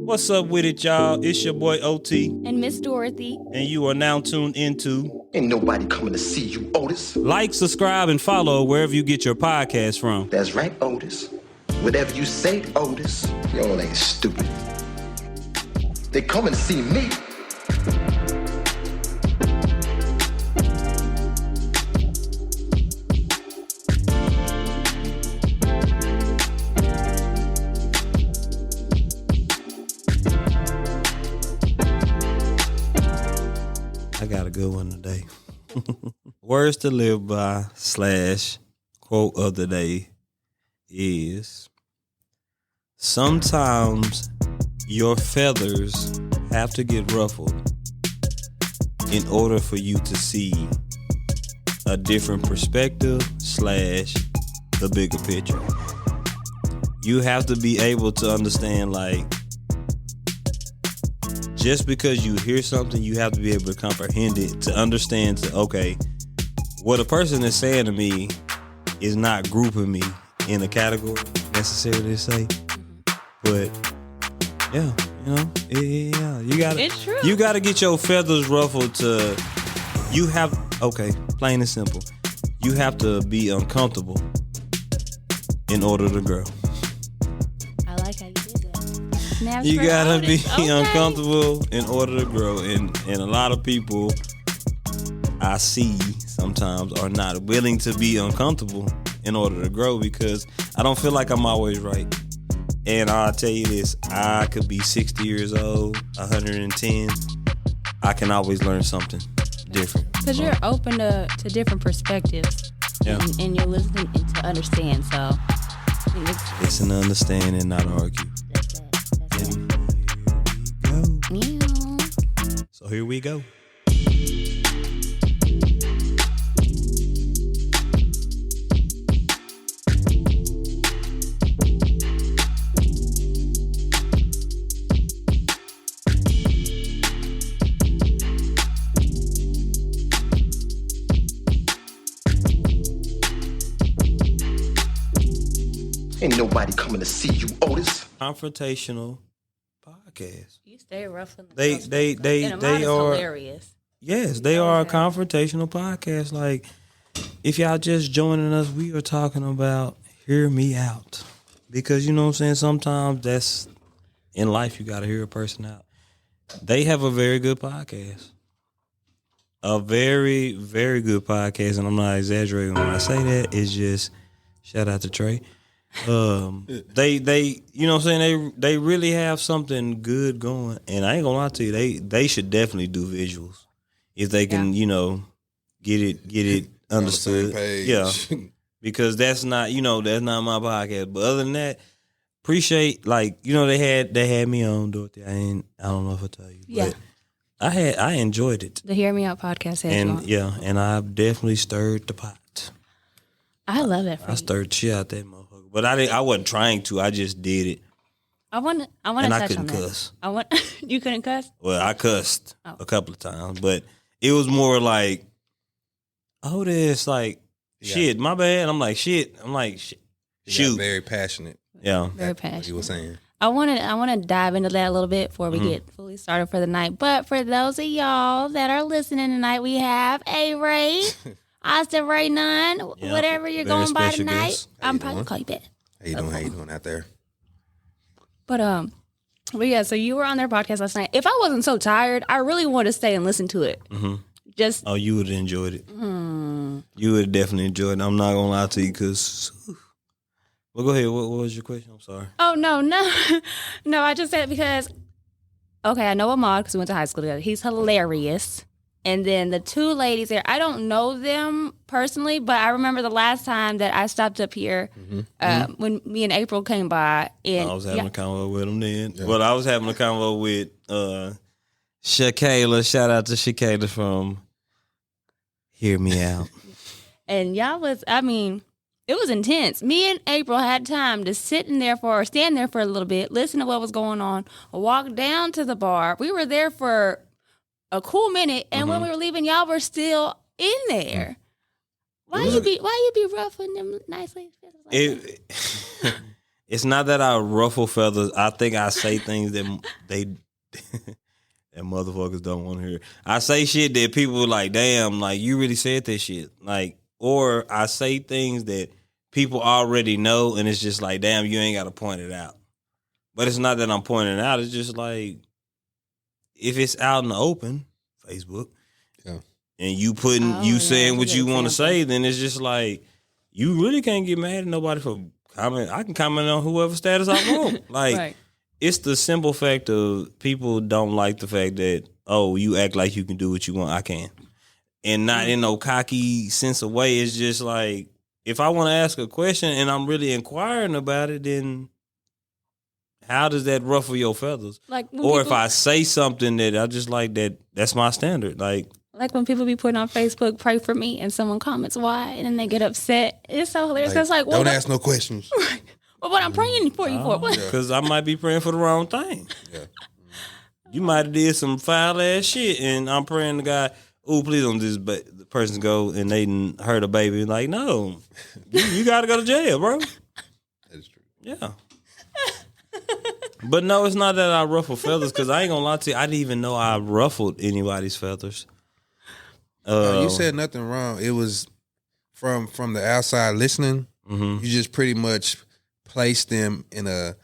What's up with it, y'all? It's your boy OT. And Miss Dorothy. And you are now tuned into Ain't nobody coming to see you, Otis. Like, subscribe, and follow wherever you get your podcast from. That's right, Otis. Whatever you say, Otis, y'all ain't stupid. They coming to see me. I got a good one today. Words to live by / quote of the day is: sometimes your feathers have to get ruffled in order for you to see a different perspective / the bigger picture. You have to be able to understand, like, just because you hear something, you have to be able to comprehend it, to understand, okay, what a person is saying to me is not grouping me in a category necessarily to say. But yeah, It's true. You gotta get your feathers ruffled plain and simple. You have to be uncomfortable in order to grow. I like how you did that. Snaps You for gotta Otis. be Okay. uncomfortable in order to grow, and a lot of people I see sometimes are not willing to be uncomfortable in order to grow, because I don't feel like I'm always right. And I'll tell you this, I could be 60 years old, 110. I can always learn something different. Because you're open to different perspectives. Yeah. And you're listening to understand. So I think Listen to understand and not argue. that's it. And here we go. Yeah. So here we go. Ain't nobody coming to see you, Otis. Confrontational podcast. You stay ruffling the They are hilarious. Yes, they are a confrontational podcast. Like, if y'all just joining us, we are talking about hear me out. Because, you know what I'm saying, sometimes that's, in life, you got to hear a person out. They have a very good podcast. A very, very good podcast, and I'm not exaggerating when I say that. It's just, shout out to Trey. They you know what I'm saying, they really have something good going, and I ain't gonna lie to you, they should definitely do visuals if they can, get it understood. Yeah, because that's not my podcast. But other than that, appreciate, like, they had me on, Dorothy. I don't know if I tell you, but I enjoyed it. The Hear Me Out podcast has you on. And I've definitely stirred the pot. I love that for I you. stirred the shit out that motherfucker. But I wasn't trying to. I just did it. I want to touch on that. And I couldn't cuss. You couldn't cuss? Well, I cussed a couple of times, but it was more like, oh, this, like, shit, my bad. I'm like, shit. Shoot. Very passionate. Yeah. Very What passionate. you were saying. I want to dive into that a little bit before we get fully started for the night. But for those of y'all that are listening tonight, we have A-Ray, AustinRayNunn, Yeah, whatever you're very going by special tonight. guest. I'm you probably doing? call you back. How you doing out there? But yeah, so you were on their podcast last night. If I wasn't so tired, I really want to stay and listen to it. Mm-hmm. Just Oh, you would have enjoyed it. You would have definitely enjoyed it. I'm not going to lie to you because... Well, go ahead. What was your question? I'm sorry. Oh, no. No, I just said because, okay, I know Ahmad because we went to high school together. He's hilarious. And then the two ladies there, I don't know them personally, but I remember the last time that I stopped up here when me and April came by. And I was having a convo with them then. Yeah. But I was having a convo with Shakayla. Shout out to Shakayla from Hear Me Out. And y'all was, it was intense. Me and April had time to stand there for a little bit, listen to what was going on, walk down to the bar. We were there for a cool minute, and when we were leaving, y'all were still in there. Why you be ruffling them nice ladies? It's not that I ruffle feathers. I think I say things that they that motherfuckers don't want to hear. I say shit that people are like, damn, like you really said that shit. Like, or I say things that people already know, and it's just like, damn, you ain't got to point it out. But it's not that I'm pointing it out. It's just like, if it's out in the open, Facebook, and you saying what you want to say, then it's just like, you really can't get mad at nobody for comment. I can comment on whoever status I want. Like, right. It's the simple fact of people don't like the fact that, oh, you act like you can do what you want. I can. And not in no cocky sense of way. It's just like, if I want to ask a question and I'm really inquiring about it, then how does that ruffle your feathers? Like, or if I say something that I just like, that's my standard. Like when people be putting on Facebook, pray for me, and someone comments why, and then they get upset. It's so hilarious. It's like, don't ask no questions. Well, what I'm praying for you for? Because I might be praying for the wrong thing. Yeah. You might have did some foul ass shit, and I'm praying to God, oh, please don't this the person go and they hurt a baby. Like, no, you got to go to jail, bro. That is true. Yeah. But no, it's not that I ruffle feathers, because I ain't gonna lie to you, I didn't even know I ruffled anybody's feathers. You said nothing wrong. It was from the outside listening. Mm-hmm. You just pretty much placed them in a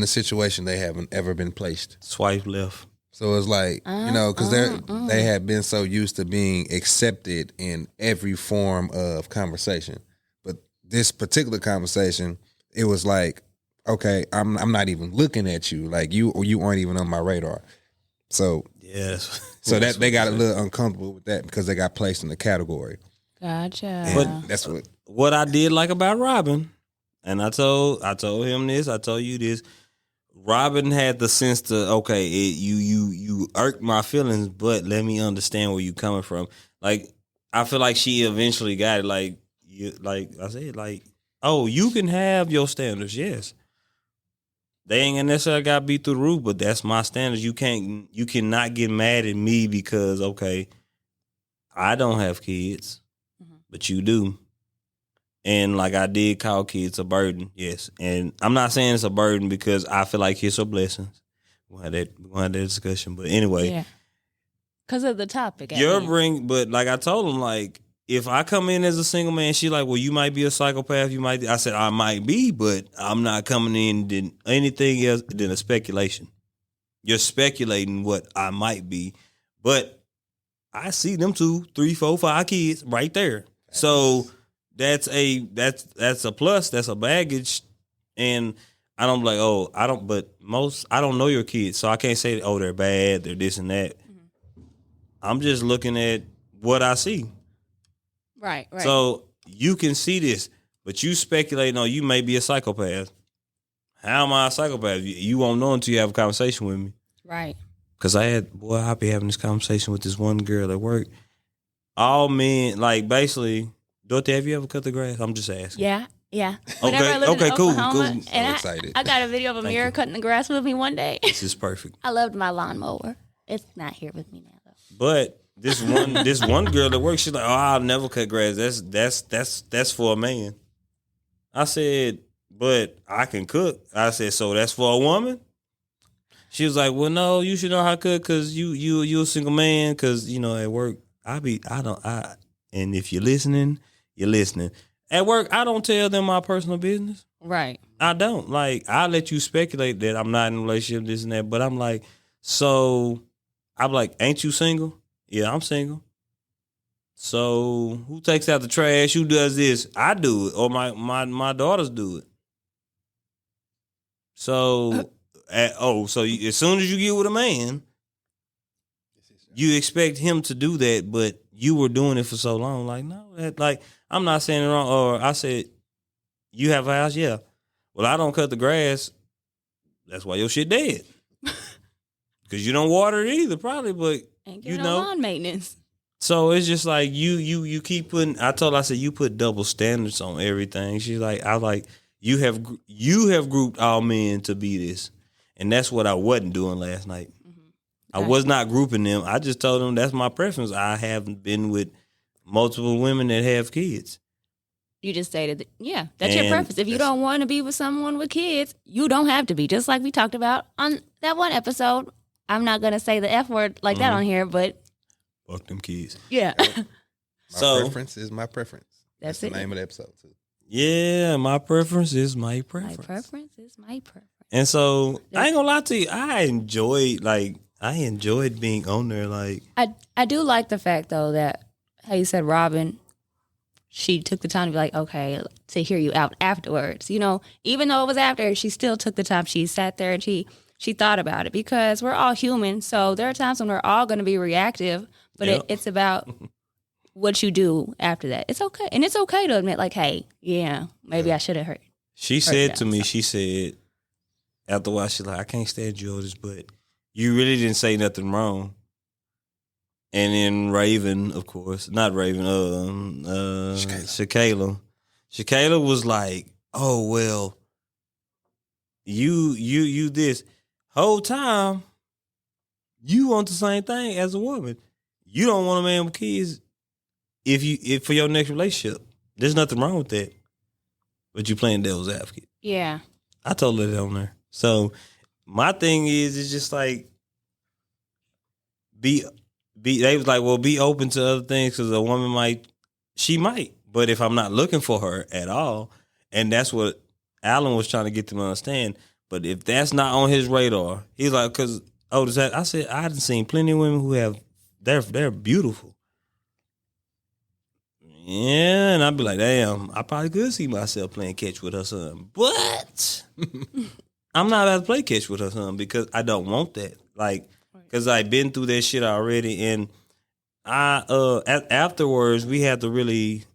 situation they haven't ever been placed. Swipe left. So it's like, because they had been so used to being accepted in every form of conversation. But this particular conversation, it was like, okay, I'm not even looking at you. Like you aren't even on my radar. So yes. So that they got a little uncomfortable with that because they got placed in the category. Gotcha. And but that's what I did like about Robin, and I told him this, I told you this. Robin had the sense to, okay, you irked my feelings, but let me understand where you coming from. Like, I feel like she eventually got it. Like I said, like, oh, you can have your standards, yes. They ain't necessarily got to be through the roof, but that's my standards. You cannot get mad at me because, okay, I don't have kids, but you do. And like I did call kids a burden, yes. And I'm not saying it's a burden because I feel like kids are blessings. We'll have that discussion. But anyway. Yeah. Because of the topic. But like I told him, like, if I come in as a single man, she like, well, you might be a psychopath. I said, I might be, but I'm not coming in anything else than a speculation. You're speculating what I might be, but I see them 2, 3, 4, 5 kids right there. So that's a plus. That's a baggage. And I don't like, I don't know your kids. So I can't say, they're bad. They're this and that. Mm-hmm. I'm just looking at what I see. Right. So you can see this, but you speculating on you may be a psychopath. How am I a psychopath? You won't know until you have a conversation with me. Right. Because I'll be having this conversation with this one girl at work. All men, like basically, Dorothy, have you ever cut the grass? I'm just asking. Yeah. Okay, cool. And I'm excited. I got a video of Amira cutting the grass with me one day. This is perfect. I loved my lawnmower. It's not here with me now, though. But this one girl at work, she's like, I'll never cut grass. That's for a man. I said, but I can cook. I said, so that's for a woman? She was like, well, no, you should know how to cook because you a single man. Because at work, and if you're listening, you're listening. At work, I don't tell them my personal business. Right. I don't. Like, I let you speculate that I'm not in a relationship, this and that. But I'm like, ain't you single? Yeah, I'm single. So who takes out the trash? Who does this? I do it, or my daughters do it. So, as soon as you get with a man, you expect him to do that, but you were doing it for so long. Like, no, I'm not saying it wrong. Or I said, you have a house? Yeah. Well, I don't cut the grass. That's why your shit dead. Because you don't water it either, probably, but ain't getting no lawn maintenance. So it's just like you keep putting. I said you put double standards on everything. She's like, you have grouped all men to be this, and that's what I wasn't doing last night. Mm-hmm. I was not grouping them. I just told them that's my preference. I haven't been with multiple women that have kids. You just stated, that's your And preference. If you don't want to be with someone with kids, you don't have to be. Just like we talked about on that one episode. I'm not going to say the F word like that on here, but. Fuck them kids. Yeah. My preference is my preference. That's the it. name of the episode, too. Yeah, my preference is my preference. My preference is my preference. And so, I ain't gonna lie to you, I enjoyed being on there. Like, I do like the fact, though, that how you said Robin, she took the time to be like, okay, to hear you out afterwards. You know, even though it was after, she still took the time. She sat there and she thought about it because we're all human. So there are times when we're all going to be reactive, but it's about what you do after that. It's okay. And it's okay to admit, like, hey, maybe I should have heard. She said to me, she said, after a while, she's like, I can't stand you, Otis, but you really didn't say nothing wrong. And then Raven, of course, not Raven, Shakayla. Shakayla was like, oh, well, you this whole time, you want the same thing as a woman. You don't want a man with kids if for your next relationship. There's nothing wrong with that. But you playing devil's advocate. Yeah. I told her that on there. So my thing is, it's just like they was like, well, be open to other things because a woman might. But if I'm not looking for her at all, and that's what Alan was trying to get them to understand. But if that's not on his radar, he's like, because I said I've seen plenty of women who have they're beautiful. Yeah, and I'd be like, damn, I probably could see myself playing catch with her son, but I'm not about to play catch with her son because I don't want that. Like, because I've been through that shit already, and afterwards we had to really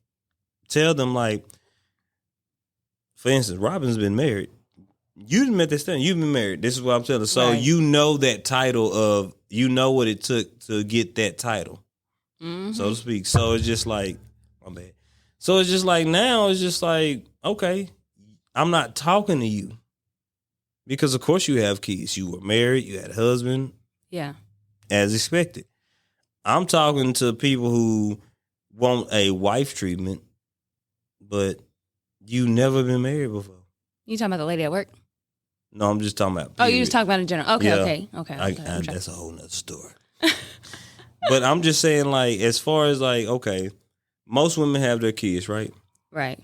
tell them, like, for instance, Robin's been married. You didn't met this thing. You've been married. This is what I'm telling you. So you know that title of, you know what it took to get that title, so to speak. So it's just like, my bad. So it's just like, now it's just like, okay, I'm not talking to you because of course you have kids. You were married. You had a husband. Yeah. As expected. I'm talking to people who want a wife treatment, but you never been married before. You talking about the lady at work? No, I'm just talking about. Oh, you just talking about in general. Okay, Yeah. okay. That's a whole nother story. But I'm just saying, like, as far as like, okay, most women have their kids, right? Right.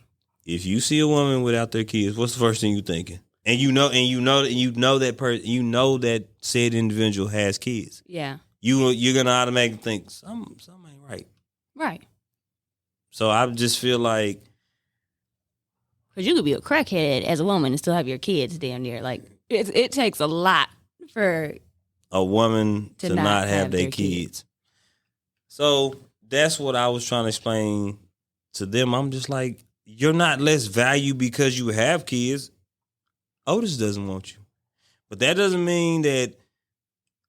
If you see a woman without their kids, what's the first thing you thinking? And you know that person, you know that said individual has kids. Yeah. You're gonna automatically think something ain't right. Right. So I just feel like, because you could be a crackhead as a woman and still have your kids damn near. Like, it takes a lot for a woman to not have their kids. So that's what I was trying to explain to them. I'm just like, you're not less value because you have kids. Otis doesn't want you. But that doesn't mean that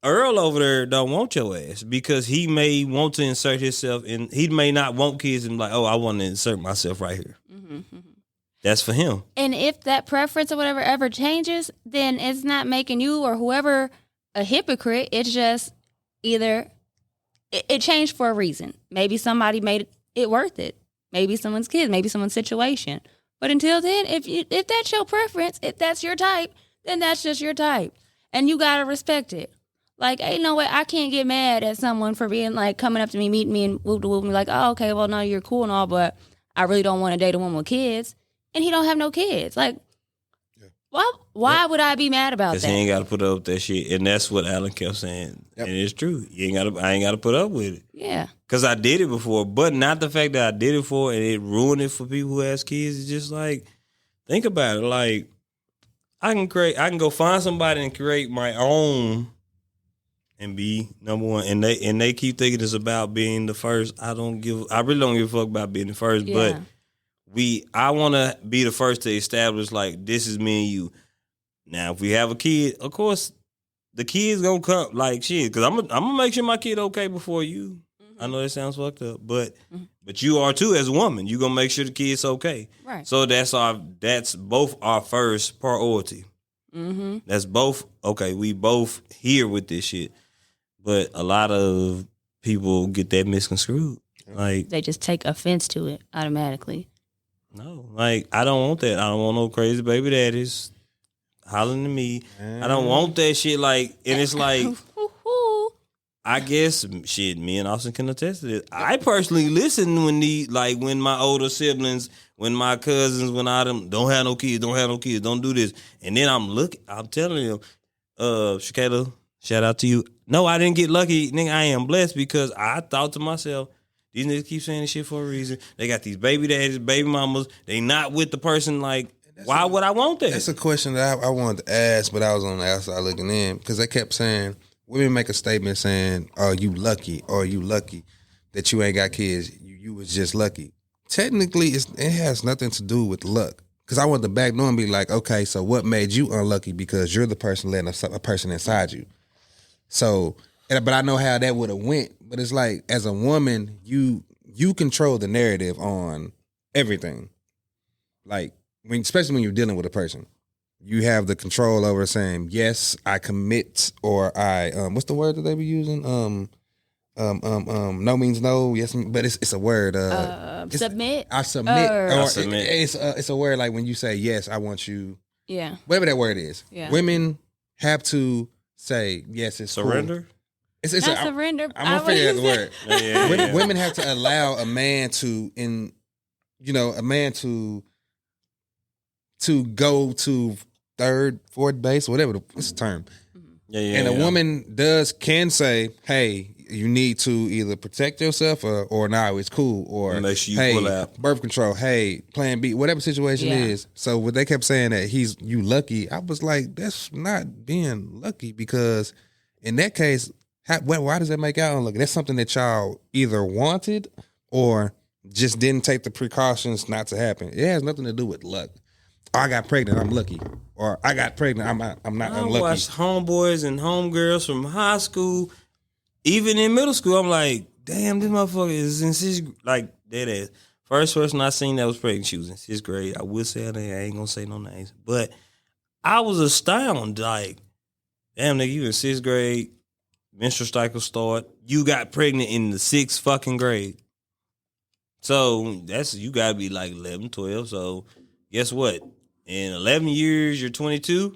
Earl over there don't want your ass, because he may want to insert himself in. He may not want kids and like, oh, I want to insert myself right here. That's for him. And if that preference or whatever ever changes, then it's not making you or whoever a hypocrite. It's just either it changed for a reason. Maybe somebody made it worth it. Maybe someone's kids, maybe someone's situation. But until then, if that's your preference, if that's your type, then that's just your type. And you got to respect it. Like, ain't no way I can't get mad at someone for being like coming up to me, meeting me, and whoop me like, oh, okay, well, no, you're cool and all, but I really don't want to date a woman with kids. And he don't have no kids. Like, why would I be mad about that? Because he ain't got to put up with that shit. And that's what Alan kept saying. Yep. And it's true. I ain't got to put up with it. Yeah. Because I did it before. But not the fact that I did it for and it ruined it for people who has kids. It's just like, think about it. Like, I can go find somebody and create my own and be number one. And they keep thinking it's about being the first. I really don't give a fuck about being the first. Yeah. But I want to be the first to establish, like, this is me and you. Now, if we have a kid, of course, the kid's gonna come like shit. Because I'm gonna make sure my kid okay before you. I know that sounds fucked up, but you are too as a woman. You gonna make sure the kid's okay. Right. So that's both our first priority. That's both okay. We both here with this shit, but a lot of people get that misconstrued. Like, they just take offense to it automatically. No, like I don't want that. I don't want no crazy baby daddies hollering at me. I don't want that shit. Like, and it's like, I guess shit. Me and Austin can attest to this. I personally listen when my older siblings, when my cousins, when I them don't have no kids, don't do this, and then I'm telling them, Shakayla, shout out to you. No, I didn't get lucky, nigga. I am blessed because I thought to myself, these niggas keep saying this shit for a reason. They got these baby daddies, baby mamas. They not with the person. Like, why would I want that? That's a question that I wanted to ask, but I was on the outside looking in because they kept saying, women make a statement saying, "Oh, you lucky," or "You lucky that you ain't got kids. You was just lucky." Technically, it has nothing to do with luck. Because I want to back door and be like, okay, so what made you unlucky? Because you're the person letting a person inside you. So, but I know how that would have went. But it's like, as a woman, you control the narrative on everything. Like, especially when you're dealing with a person, you have the control over saying, yes, I commit, or I what's the word that they be using? No means no, yes, but it's a word. Submit. I submit. I submit. It's a word like when you say yes, I want you. Yeah. Whatever that word is. Yeah. Women have to say yes. It's Surrender. Cool. It's Not surrender. I'm gonna figure out the word. Yeah. Women have to allow a man to go to third, fourth base, whatever it's the term. And a woman can say, hey, you need to either protect yourself or no, it's cool. Or, make sure you hey, pull out. Birth control, hey, plan B, whatever situation is. So when they kept saying that you lucky, I was like, that's not being lucky, because in that case, why does that make y'all unlucky? That's something that y'all either wanted or just didn't take the precautions not to happen. It has nothing to do with luck. I got pregnant, I'm lucky. Or I got pregnant, I'm not unlucky. I watched homeboys and homegirls from high school, even in middle school. I'm like, damn, this motherfucker is in sixth, like, dead ass. First person I seen that was pregnant, she was in sixth grade. I will say her name, I ain't gonna say no names. But I was astounded, like, damn, nigga, you in sixth grade, menstrual cycle start, you got pregnant in the sixth fucking grade. So you gotta be like 11, 12. So guess what? In 11 years, you're 22.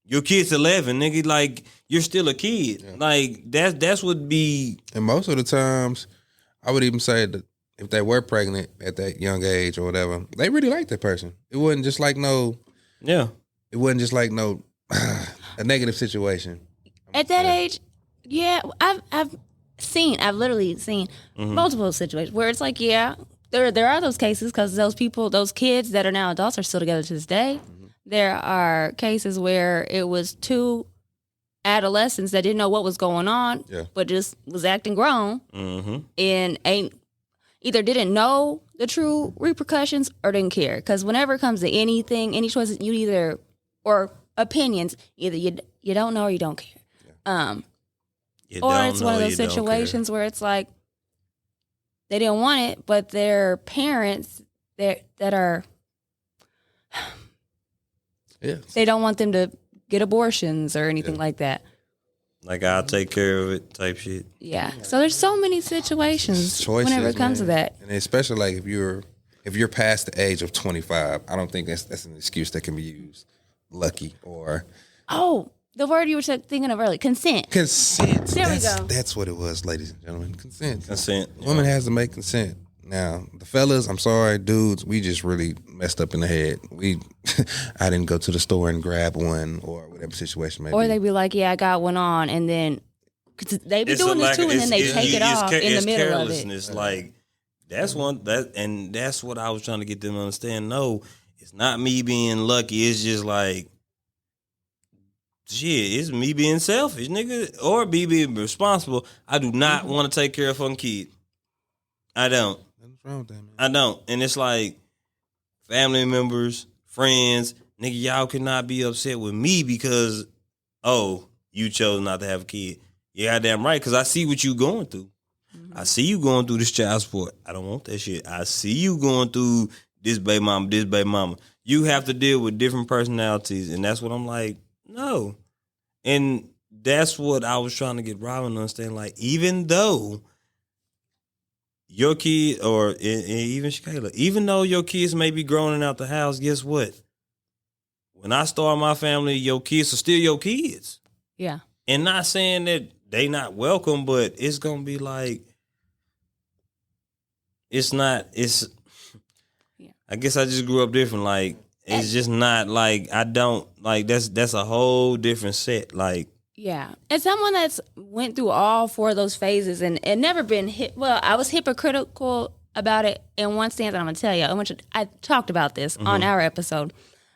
Your kid's 11, nigga. Like, you're still a kid. Yeah. Like, that's what be. And most of the times, I would even say that if they were pregnant at that young age or whatever, they really liked that person. It wasn't just like no. Yeah. It wasn't just like no a negative situation. At that age, yeah, I've literally seen multiple situations where it's like, yeah. There are those cases because those kids that are now adults are still together to this day. Mm-hmm. There are cases where it was two adolescents that didn't know what was going on, but just was acting grown, and either didn't know the true repercussions or didn't care. Because whenever it comes to anything, any choices, or opinions, either you don't know or you don't care. Or it's one of those situations where it's like, they didn't want it, but their parents that are, they don't want them to get abortions or anything like that. Like, I'll take care of it type shit. Yeah. So there's so many situations whenever it comes to that. And especially like if you're past the age of 25, I don't think that's an excuse that can be used. Lucky or. Oh. The word you were thinking of earlier, consent. Consent. There we go. That's what it was, ladies and gentlemen. Consent. Consent. Woman has to make consent. Now, the fellas, I'm sorry, dudes, we just really messed up in the head. I didn't go to the store and grab one or whatever situation may be. Or they be like, yeah, I got one on, and then cause they be doing this too, and then they take it off in the middle of it. It's like, that's what I was trying to get them to understand. No, it's not me being lucky. It's just like, shit, it's me being selfish, nigga, or me being responsible. I do not want to take care of a fucking kid. I don't. What's wrong with that, man? I don't. And it's like, family members, friends, nigga, y'all cannot be upset with me because, you chose not to have a kid. Yeah, goddamn right, because I see what you going through. I see you going through this child support. I don't want that shit. I see you going through this baby mama. You have to deal with different personalities, and that's what I'm like, no. And that's what I was trying to get Robin to understand. Like, even though your kid, or even Shakayla, even though your kids may be growing out the house, guess what? When I start my family, your kids are still your kids. Yeah. And not saying that they not welcome, but it's gonna be like, it's not. It's. Yeah. I guess I just grew up different. Like, it's just not like, I don't like, that's a whole different set. Like, Yeah. As someone that's went through all 4 of those phases and never been I was hypocritical about it in one stance, and I'm going to tell you, I talked about this on our episode.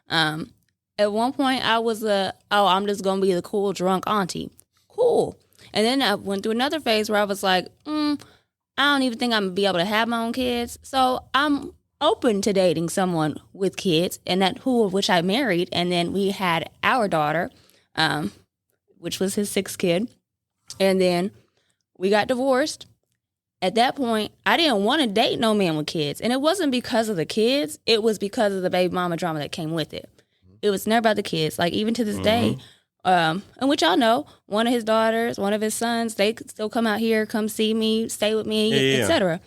At one point, I was I'm just going to be the cool drunk auntie. Cool. And then I went through another phase where I was like, I don't even think I'm going to be able to have my own kids. So I'm open to dating someone with kids, and which I married. And then we had our daughter, which was his 6th kid. And then we got divorced. At that point, I didn't want to date no man with kids. And it wasn't because of the kids. It was because of the baby mama drama that came with it. It was never about the kids. Like, even to this day, and which y'all know, one of his daughters, one of his sons, they still come out here, come see me, stay with me, etc.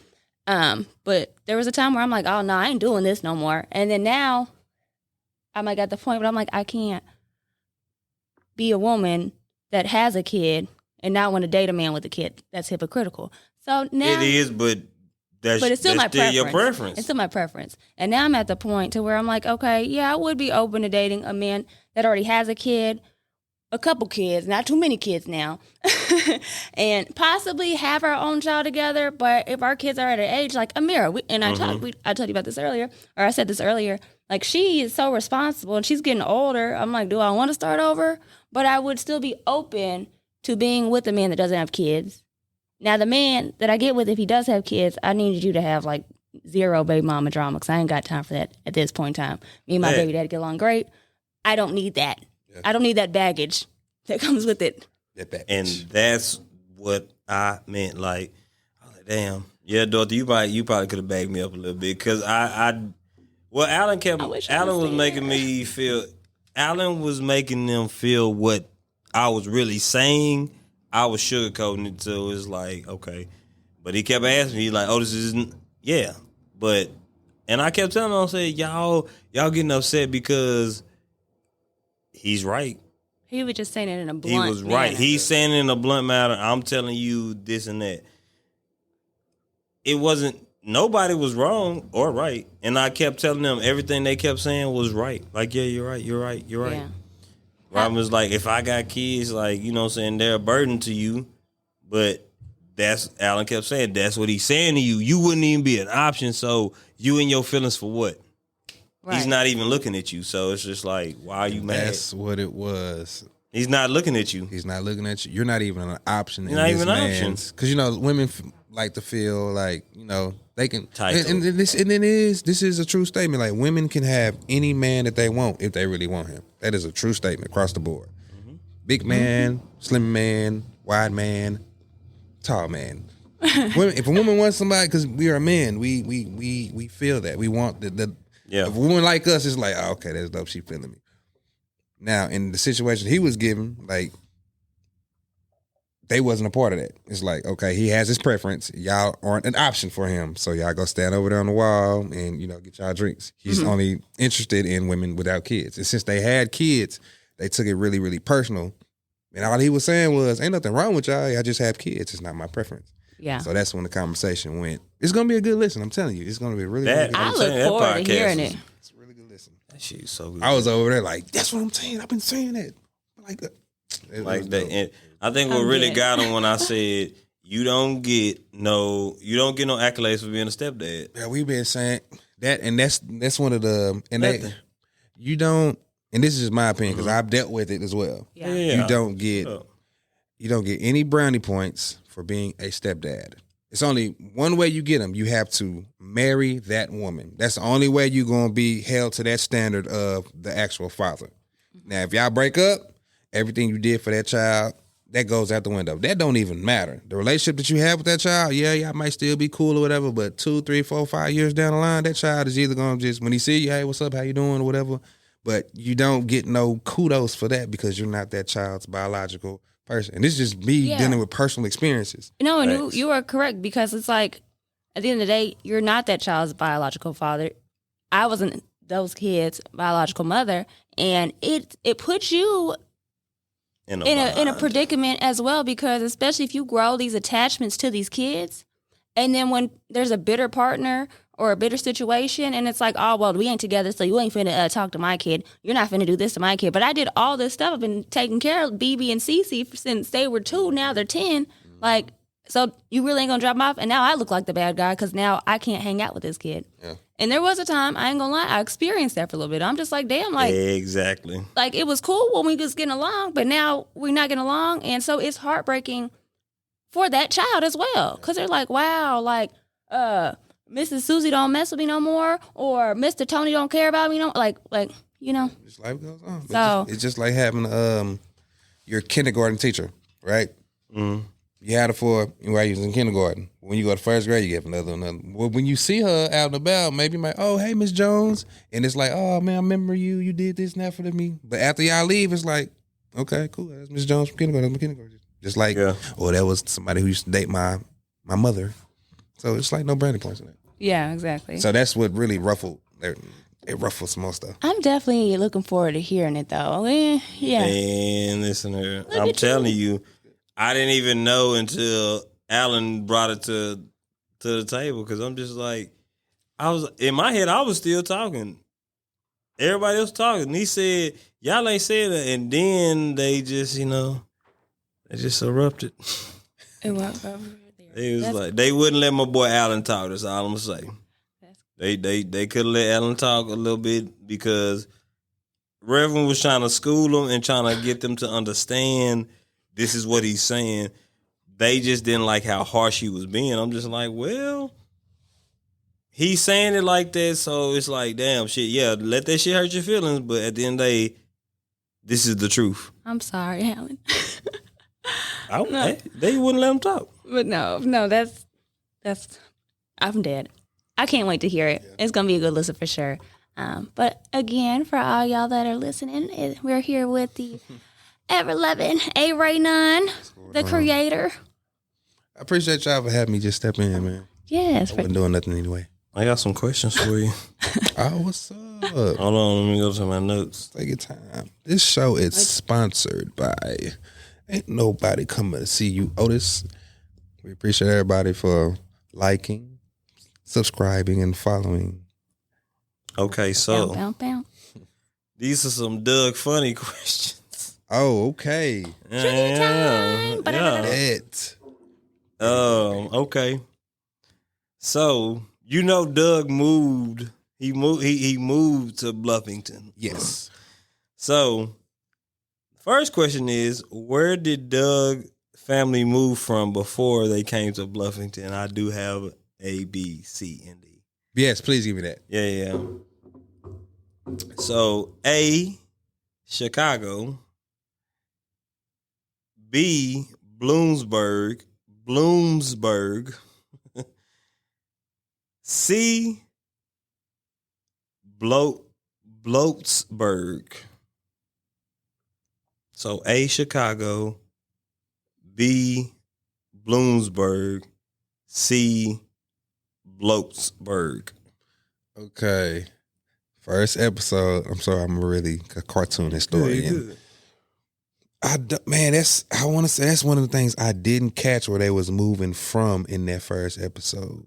But there was a time where I'm like, oh, no, I ain't doing this no more. And then now I'm like at the point where I'm like, I can't be a woman that has a kid and not want to date a man with a kid. That's hypocritical. So now it is, but it's still my preference. Your preference. It's still my preference. And now I'm at the point to where I'm like, okay, yeah, I would be open to dating a man that already has a kid, a couple kids, not too many kids now, and possibly have our own child together. But if our kids are at an age like Amira, I told you about this earlier, or I said this earlier, like, she is so responsible and she's getting older. I'm like, do I want to start over? But I would still be open to being with a man that doesn't have kids. Now, the man that I get with, if he does have kids, I need you to have like 0 baby mama drama, because I ain't got time for that at this point in time. Me and my baby dad get along great. I don't need that. Yeah. I don't need that baggage that comes with it. And that's what I meant. Like, I was like, damn. Yeah, Dorothy, you probably could have bagged me up a little bit, because Alan was making them feel what I was really saying. I was sugarcoating it, so it's like, okay. But he kept asking me, like, oh, this isn't, yeah. But, and I kept telling him, I said, y'all getting upset because he's right. He was just saying it in a blunt manner. He was right. He's saying it in a blunt manner. I'm telling you this and that. It wasn't, nobody was wrong or right. And I kept telling them everything they kept saying was right. Like, yeah, you're right. Yeah. Robin was like, if I got kids, like, you know what I'm saying, they're a burden to you. But Alan kept saying, that's what he's saying to you. You wouldn't even be an option, so you and your feelings for what? Right. He's not even looking at you, so it's just like, why are you mad? That's what it was. He's not looking at you. He's not looking at you. You're not even an option. You're not even an option. Because, you know, women like to feel like, you know, they can. And this is a true statement. Like, women can have any man that they want if they really want him. That is a true statement across the board. Mm-hmm. Big man, slim man, wide man, tall man. If a woman wants somebody, because we are men, we feel that. We want the if a woman like us, it's like, oh, okay, that's dope. She feeling me. Now, in the situation he was given, like, they wasn't a part of that. It's like, okay, he has his preference. Y'all aren't an option for him. So y'all go stand over there on the wall and, you know, get y'all drinks. He's only interested in women without kids. And since they had kids, they took it really, really personal. And all he was saying was, ain't nothing wrong with y'all. Y'all just have kids. It's not my preference. Yeah. So that's when the conversation went. It's going to be a good listen. I'm telling you. It's going to be really good. I look forward to hearing it. It's a really good listen. That shit's so good. I was over there like, that's what I'm saying. I've been saying that. Like that. And I think what really got him when I said, you don't get no accolades for being a stepdad. Yeah, we've been saying that, and that's one of the, and that you don't, and this is just my opinion because I've dealt with it as well. Yeah. You don't get any brownie points for being a stepdad. It's only one way you get them. You have to marry that woman. That's the only way you're going to be held to that standard of the actual father. Now, if y'all break up, everything you did for that child, that goes out the window. That don't even matter. The relationship that you have with that child, y'all might still be cool or whatever, but 2, 3, 4, 5 years down the line, that child is either going to just, when he see you, hey, what's up, how you doing, or whatever, but you don't get no kudos for that because you're not that child's biological person. And this is just me dealing with personal experiences. No, and you are correct, because it's like, at the end of the day, you're not that child's biological father. I wasn't those kids' biological mother, and it puts you in a predicament as well, because especially if you grow these attachments to these kids, and then when there's a bitter partner or a bitter situation, and it's like, oh, well, we ain't together, so you ain't finna talk to my kid. You're not finna do this to my kid. But I did all this stuff. I've been taking care of BB and Cece since they were 2. Now they're 10. Like, so you really ain't gonna drop them off? And now I look like the bad guy because now I can't hang out with this kid. Yeah. And there was a time, I ain't gonna lie, I experienced that for a little bit. I'm just like, damn, like. Exactly. Like, it was cool when we was getting along, but now we're not getting along. And so it's heartbreaking for that child as well. Because they're like, wow, like, Mrs. Susie don't mess with me no more, or Mr. Tony don't care about me no more. Like, you know. Just life goes on. So it's just like having your kindergarten teacher, right? Mm-hmm. You had her for while you was in kindergarten. When you go to first grade, you get another. Well, when you see her out and about, maybe you might, oh, hey, Miss Jones. And it's like, oh, man, I remember you. You did this and that for me. But after y'all leave, it's like, okay, cool. That's Miss Jones from kindergarten. That's my kindergarten. Just like, oh, that was somebody who used to date my mother. So it's like no branding points in that. Yeah, exactly. So that's what really ruffled. It ruffles some more stuff. I'm definitely looking forward to hearing it, though. Yeah. And listen here, I'm telling you, I didn't even know until Alan brought it to the table, because I'm just like, I was in my head, I was still talking. Everybody else talking. And he said, y'all ain't said that. And then they just, they just erupted. It was It was like, they wouldn't let my boy Alan talk. That's all I'm going to say. They could have let Alan talk a little bit, because Reverend was trying to school them and trying to get them to understand this is what he's saying. They just didn't like how harsh he was being. I'm just like, well, he's saying it like that, so it's like, damn, shit, yeah, let that shit hurt your feelings, but at the end of the day, this is the truth. I'm sorry, Alan. They wouldn't let him talk. But no, that's I'm dead. I can't wait to hear it. Yeah. It's going to be a good listen for sure. But again, for all y'all that are listening, we're here with the ever-loving AustinRayNunn, the creator. I appreciate y'all for having me just step in, man. Yes. I wasn't doing nothing anyway. I got some questions for you. Oh, what's up? Hold on, let me go to my notes. Take your time. This show is sponsored by Ain't Nobody Coming to See You Otis. We appreciate everybody for liking, subscribing, and following. Okay, so bounce. These are some Doug funny questions. Oh, okay. Yeah. Okay. So Doug moved. He moved to Bluffington. Yes. So, first question is, where did Doug family move from before they came to Bluffington? I do have A, B, C, and D. Yes, please give me that. Yeah. So, A, Chicago. B, Bloomsburg. C, Bloatsburg. So A, Chicago. B, Bloomsburg. C, Bloatsburg. Okay. First episode. I'm sorry, I'm really a cartoon historian. That's one of the things I didn't catch where they was moving from in that first episode.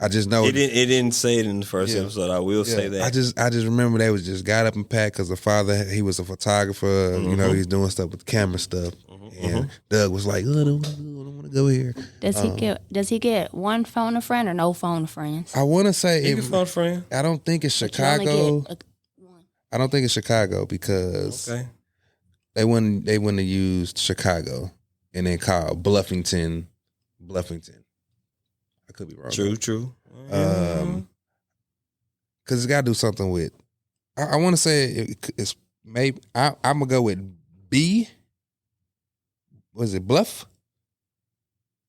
I just know it didn't say it in the first episode. I will say that. I just remember they was just got up and packed because the father, he was a photographer. Mm-hmm. He's doing stuff with the camera stuff. Mm-hmm. And Doug was like, I don't want to go here. Does he get one phone a friend or no phone friends? I want to say he can phone a friend. I don't think it's Chicago. I don't think it's Chicago because they wouldn't have used Chicago and then called Bluffington. I could be wrong. True. Because it's got to do something with. I want to say it's maybe. I'm gonna go with B. Was it Bluff?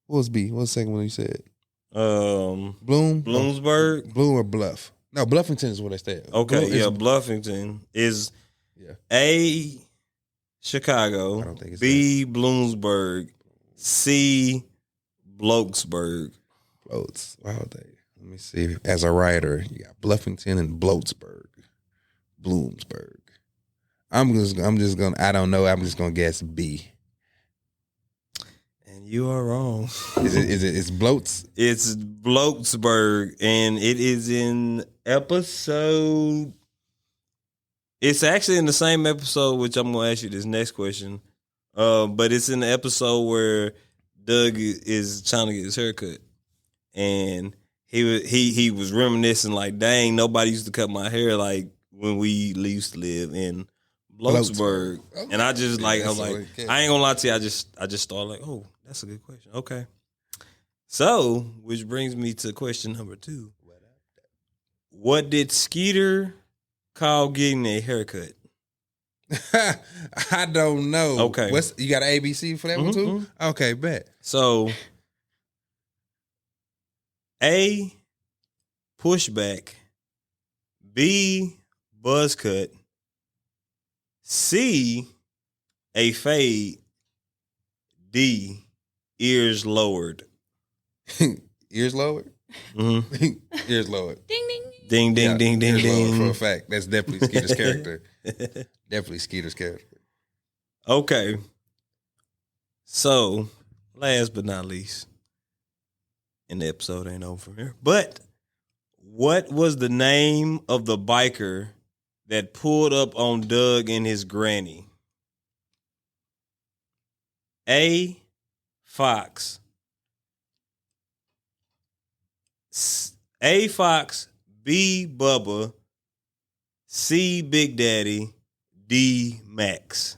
What was B? What was the second one you said? Bloomsburg. Bloom or Bluff? No, Bluffington is what I said. Okay, Bluffington is A, Chicago. I don't think it's B, Bloomsburg. C, Bloatsburg. Bloats. Why would they? Let me see. As a writer, you got Bluffington and Bloomsburg. I'm just gonna. I don't know. I'm just gonna guess B. And you are wrong. It's Bloats? It's Bloatsburg, and it is in episode. It's actually in the same episode, which I'm gonna ask you this next question. But it's in the episode where Doug is trying to get his haircut, and he was reminiscing like, "Dang, nobody used to cut my hair like when we used to live in Bloatsburg." Okay. And I just like, I was That's like, okay. I ain't gonna lie to you, I just started like, oh, that's a good question. Okay, so which brings me to question number 2. What did Skeeter call getting a haircut? I don't know. Okay. You got an ABC for that one too? Okay, bet. So, A, pushback, B, buzz cut, C, a fade, D, ears lowered. Ears lowered? Mm-hmm. Ears lowered. Ding ding. Ding, ding, Yeah, ding, ding, ears lowered, for a ding. fact. That's definitely Skeeter's character. Definitely Skeeter's character. Okay. So, last but not least, and the episode ain't over from here, but what was the name of the biker that pulled up on Doug and his granny? A, Fox. A, Fox. B, Bubba. C, Big Daddy. D, Max.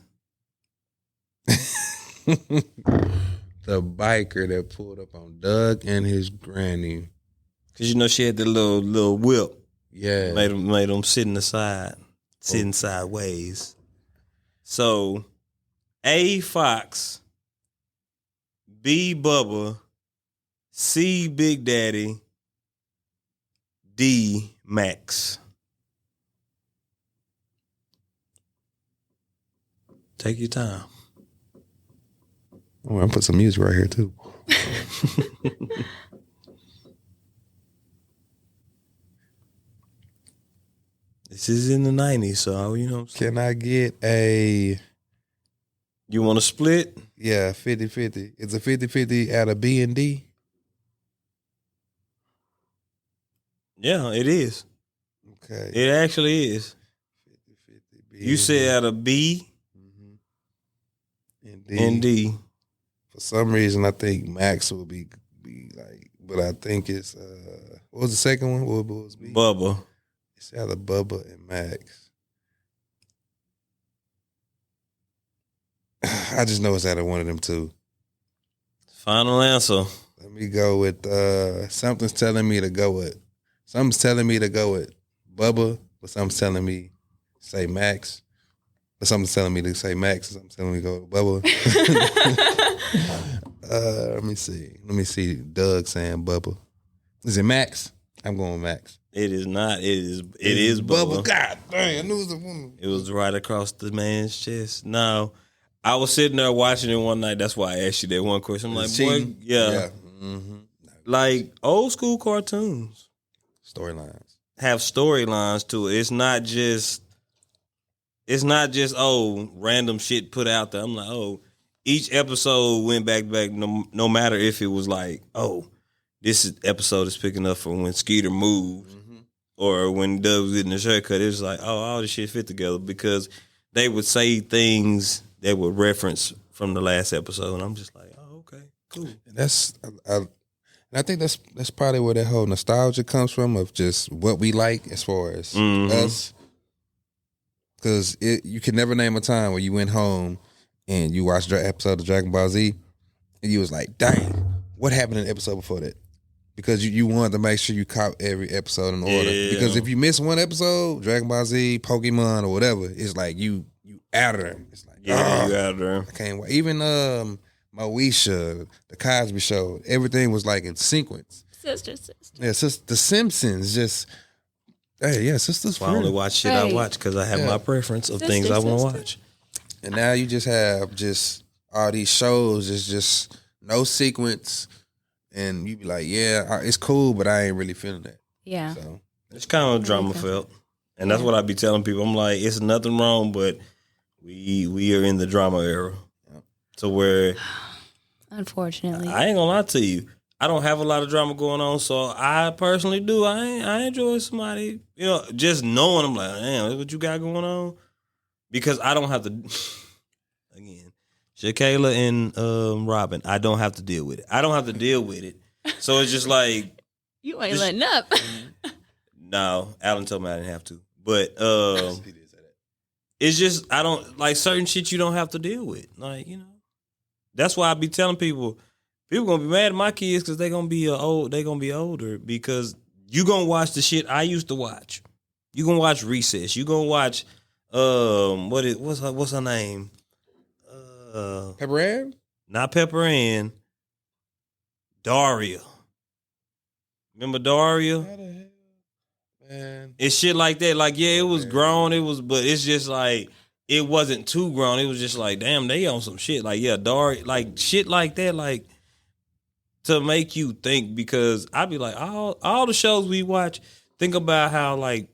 The biker that pulled up on Doug and his granny. Cause you know she had the little whip. Yeah. Made them sitting sideways. So, A, Fox. B, Bubba. C, Big Daddy. D, Max. Take your time. Oh, I'm gonna put some music right here too. This is in the 90s, so you know what I'm saying? Can I get a You want to split? 50-50? It's a 50-50 out of B and D. Yeah, it is. Okay. It actually is. 50-50 B You and said out of B and D. and D. For some reason, I think Max will be like, but I think it's what was the second one? What was B? Bubba. It's out of Bubba and Max. I just know it's out of one of them two. Final answer. Let me go with something's telling me to go with. Something's telling me to go with Bubba, but something's telling me say Max. But something's telling me to say Max, something's telling me to go with Bubba. Let me see. Let me see Doug saying Bubba. Is it Max? I'm going with Max. It is not. It is Bubba. God dang, I knew it was a woman. It was right across the man's chest. No, I was sitting there watching it one night. That's why I asked you that one question. I'm like, boy, yeah. Mm-hmm. Like old school cartoons Storylines. have storylines to it. It's not just random shit put out there. I'm like, oh, each episode went back no matter if it was like, oh, episode is picking up from when Skeeter moved or when Doug was getting his haircut. It was like, oh, all this shit fit together because they would say things that would reference from the last episode. And I'm just like, oh, okay, cool. And I think that's probably where that whole nostalgia comes from of just what we like as far as us. Because you can never name a time where you went home and you watched the episode of Dragon Ball Z and you was like, dang, what happened in the episode before that? Because you wanted to make sure you caught every episode in order. Yeah. Because if you miss one episode, Dragon Ball Z, Pokemon, or whatever, it's like you out of there. It's like, You out there. I can't wait. Even Moesha, the Cosby Show, everything was like in sequence. Sister. Yeah, The Simpsons, just sisters. I only watch shit I Right. watch because I have my preference of Sister, things I want to sister. watch. And now you just have just all these shows. It's just no sequence. and you be like, yeah, it's cool, but I ain't really feeling that. Yeah. So It's kind of drama felt, and that's what I be telling people. I'm like, it's nothing wrong, but we are in the drama era, to where Unfortunately, I ain't gonna lie to you. I don't have a lot of drama going on, so I personally do. I enjoy somebody, just knowing. I'm like, damn, what you got going on, because I don't have to. Again, Shakayla and Robin, I don't have to deal with it. I don't have to deal with it, so it's just like you ain't letting up. no. Alan told me I didn't have to, but it's just I don't like certain shit you don't have to deal with, like That's why I be telling people. People gonna be mad at my kids because they gonna be older, because you gonna watch the shit I used to watch. You gonna watch Recess. You gonna watch what's her name? Pepper Ann? Not Pepper Ann. Daria. Remember Daria? How the hell, man? It's shit like that. Like, yeah, it was grown. But it's just like it wasn't too grown. It was just like, damn, they on some shit. Like, yeah, Daria, like shit like that, like. To make you think, because I be like, all the shows we watch, think about how, like,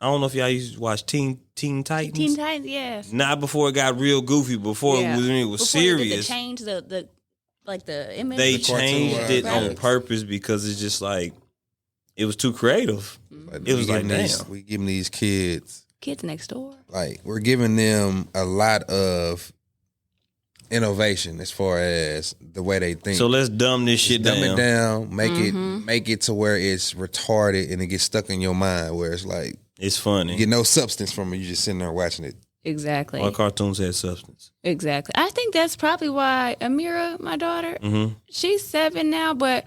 I don't know if y'all used to watch Teen Titans. Teen Titans, yes. Not before it got real goofy, before it was before serious. They change the image. They the changed it on right. purpose because it's just like, it was too creative. Like, It was like, damn. We giving these kids, Kids Next Door. like, we're giving them a lot of innovation as far as the way they think. So let's dumb this shit down. Dumb it down, make it to where it's retarded and it gets stuck in your mind, where it's like It's funny. you get no substance from it. You just sitting there watching it. Exactly. All cartoons had substance. Exactly. I think that's probably why Amira, my daughter, she's 7 now, but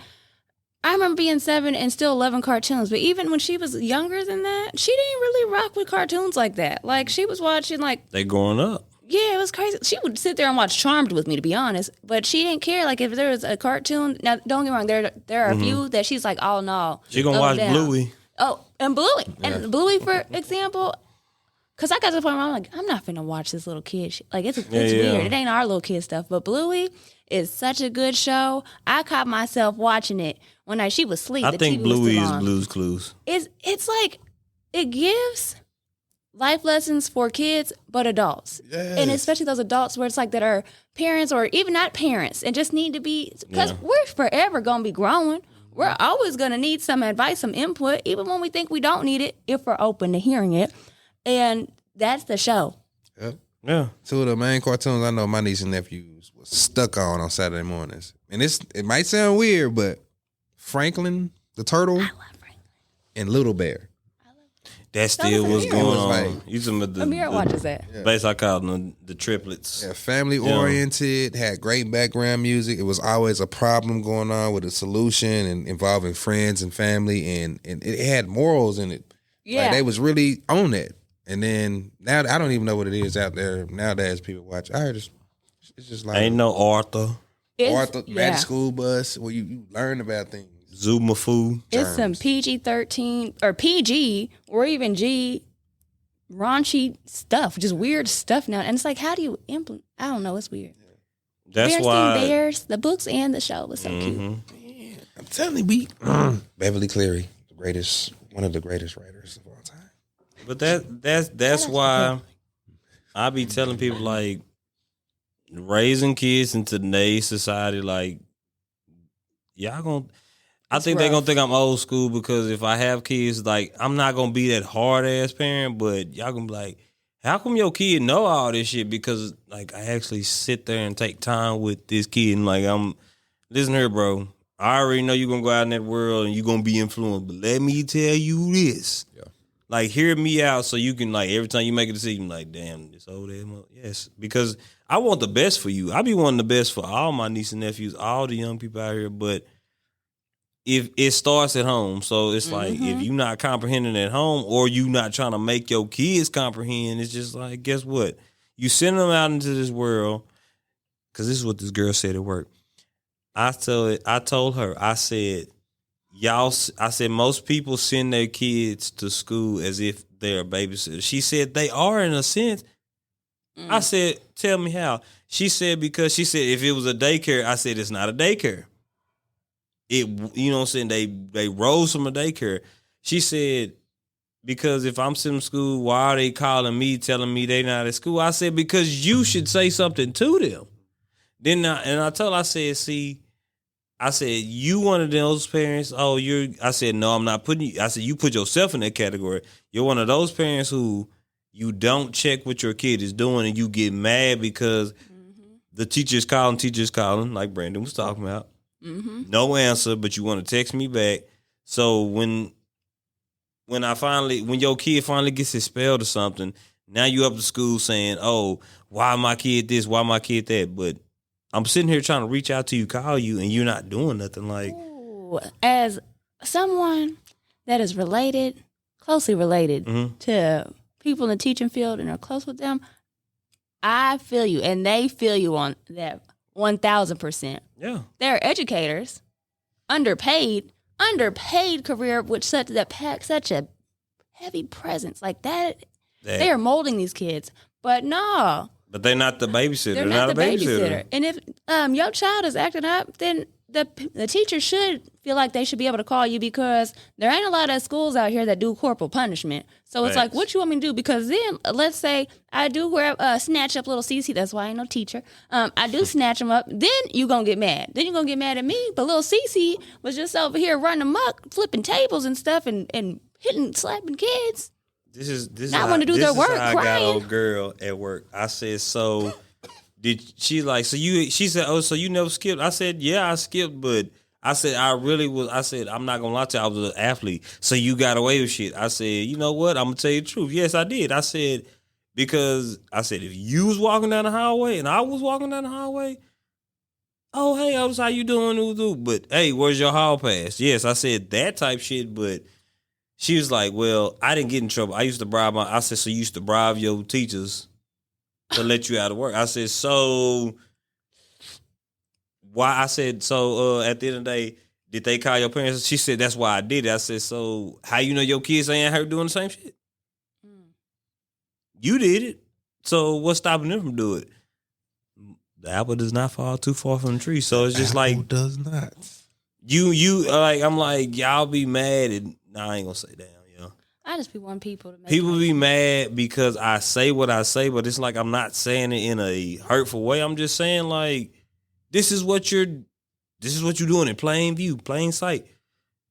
I remember being 7 and still loving cartoons. But even when she was younger than that, she didn't really rock with cartoons like that. Like, she was watching, like, They growing up. yeah, it was crazy. She would sit there and watch Charmed with me, to be honest. But she didn't care. Like, if there was a cartoon, now, don't get me wrong, there are a few that she's like, oh, no. She gonna throw watch them down. Bluey. Oh, and Bluey. And Bluey, for example, because I got to the point where I'm like, I'm not finna watch this little kid shit. Like, it's weird. It ain't our little kid stuff. But Bluey is such a good show. I caught myself watching it one night. She was asleep. I The think TV was Bluey still is on. Blue's Clues. It's like, it gives life lessons for kids, but adults. Yes. And especially those adults where it's like that are parents or even not parents and just need to be, because we're forever going to be growing. We're always going to need some advice, some input, even when we think we don't need it, if we're open to hearing it. And that's the show. Yep. Yeah. Two of the main cartoons I know my niece and nephews was stuck on Saturday mornings. And it might sound weird, but Franklin the Turtle and Little Bear. That still was Amira. going It was on. like- You talking about Amira watches that. Basically, I call them the triplets. Yeah, family oriented, had great background music. It was always a problem going on with a solution and involving friends and family, and it had morals in it. Yeah. Like, they was really on it. And then now I don't even know what it is out there nowadays. People watch. It's just like Ain't no Arthur, Magic School Bus where you learn about things. Zumafu. It's some PG-13 or PG or even G raunchy stuff, just weird stuff now. And it's like, how do you implement? I don't know. It's weird. That's Bears why. Sting Bears, the books and the show was so cute. I'm telling you, Beverly Cleary, one of the greatest writers of all time. But that's why I be telling people, like, raising kids in today's society, like, y'all gonna. I think they're gonna think I'm old school because if I have kids, like, I'm not gonna be that hard ass parent, but y'all gonna be like, how come your kid know all this shit? Because, like, I actually sit there and take time with this kid and, like, listen here, bro. I already know you're gonna go out in that world and you're gonna be influenced, but let me tell you this. Yeah. Like, hear me out so you can, like, every time you make a decision, like, damn, this old ass mother. Yes. Because I want the best for you. I be wanting the best for all my nieces and nephews, all the young people out here, but if it starts at home, so it's like if you're not comprehending at home or you not trying to make your kids comprehend, it's just like, guess what? You send them out into this world, because this is what this girl said at work. I told her, I said, most people send their kids to school as if they're babysitters. She said they are in a sense. I said, tell me how. She said, because she said if it was a daycare, I said it's not a daycare. it, you know what I'm saying, they rose from a daycare. She said, because if I'm sitting in school, why are they calling me, telling me they not at school? I said, because you should say something to them. I told her, I said, see, I said, you one of those parents, I said, no, I'm not putting you, I said, you put yourself in that category. You're one of those parents who you don't check what your kid is doing and you get mad because the teacher's calling, like Brandon was talking about. No answer, but you want to text me back. So when your kid finally gets expelled or something, now you up to school saying, oh, why my kid this, why my kid that? But I'm sitting here trying to reach out to you, call you, and you're not doing nothing. Like, ooh, as someone that is closely related to people in the teaching field and are close with them, I feel you, and they feel you on that 1,000%. yeah, They're educators, underpaid career with such a heavy presence like that. They are molding these kids, but no. But they're not the babysitter. They're not the babysitter. And if your child is acting up, then the teacher should feel like they should be able to call you, because there ain't a lot of schools out here that do corporal punishment. So it's like, what you want me to do? Because then, let's say I do snatch up little CC. That's why I ain't no teacher. I do snatch them up. Then you going to get mad. Then you're going to get mad at me. But little CC was just over here running amok, flipping tables and stuff and hitting, slapping kids. This is not want to do their work. I crying. got old girl at work. I said, so did she like? So she said, oh, so you never skipped? I said, yeah, I skipped, but I said I really was. I said, I'm not gonna lie to you, I was an athlete, so you got away with shit. I said, you know what? I'm gonna tell you the truth. Yes, I did. I said, because I said, if you was walking down the highway and I was walking down the highway, oh hey, Otis, how you doing? But hey, where's your hall pass? Yes, I said that type shit, but. She was like, well, I didn't get in trouble. I used to bribe I said, so you used to bribe your teachers to let you out of work. I said, so why? I said, so at the end of the day, did they call your parents? She said, that's why I did it. I said, so how you know your kids ain't out here doing the same shit? You did it. So what's stopping them from doing it? The apple does not fall too far from the tree. So it's just like. Does not. You like, I'm like, y'all be mad and nah, I ain't gonna say that, yo. I just be wanting people to make people be mad because I say what I say, but it's like I'm not saying it in a hurtful way. I'm just saying like this is what you're doing in plain view, plain sight.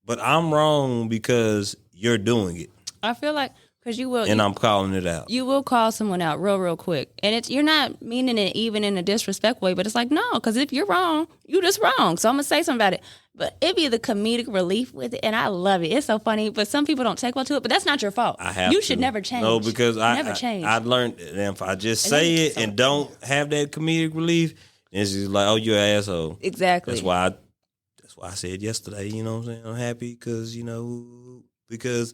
But I'm wrong because you're doing it. I feel like because you will, and I'm calling it out. You will call someone out real quick, and you're not meaning it even in a disrespectful way. But it's like no, because if you're wrong, you just wrong. So I'm gonna say something about it. But it be the comedic relief with it, and I love it. It's so funny, but some people don't take well to it. But that's not your fault. You should never change. No, because never change. I learned that if I just say it and don't have that comedic relief, it's just like, oh, you're an asshole. Exactly. That's why I said yesterday. You know what I'm saying? I'm happy because Same.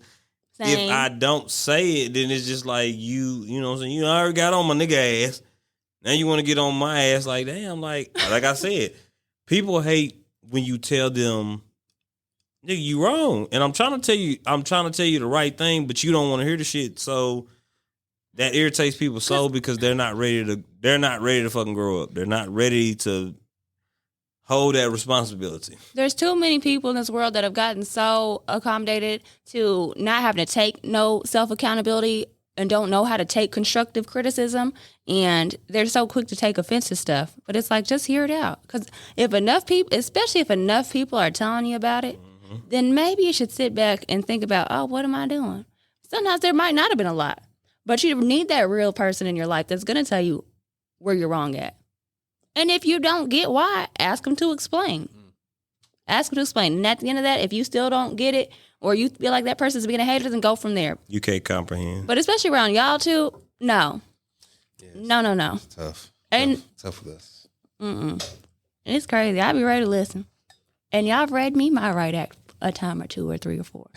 If I don't say it, then it's just like you know what I'm saying? You already got on my nigga ass. Now you want to get on my ass like damn, like I said, people hate when you tell them, nigga, you wrong. And I'm trying to tell you the right thing, but you don't want to hear the shit. So that irritates people so because they're not ready to fucking grow up. They're not ready to hold that responsibility. There's too many people in this world that have gotten so accommodated to not having to take no self-accountability and don't know how to take constructive criticism, and they're so quick to take offense to stuff. But it's like, just hear it out. Because if enough people, especially if enough people are telling you about it, then maybe you should sit back and think about, oh, what am I doing? Sometimes there might not have been a lot, but you need that real person in your life that's going to tell you where you're wrong at. And if you don't get why, ask them to explain. Ask them to explain. And at the end of that, if you still don't get it, or you feel like that person's being a hater, then go from there. You can't comprehend. But especially around y'all two, no. Yes. No. It's tough. And tough with us. It's crazy. I be ready to listen. And y'all have read me my right act a time or two or three or four.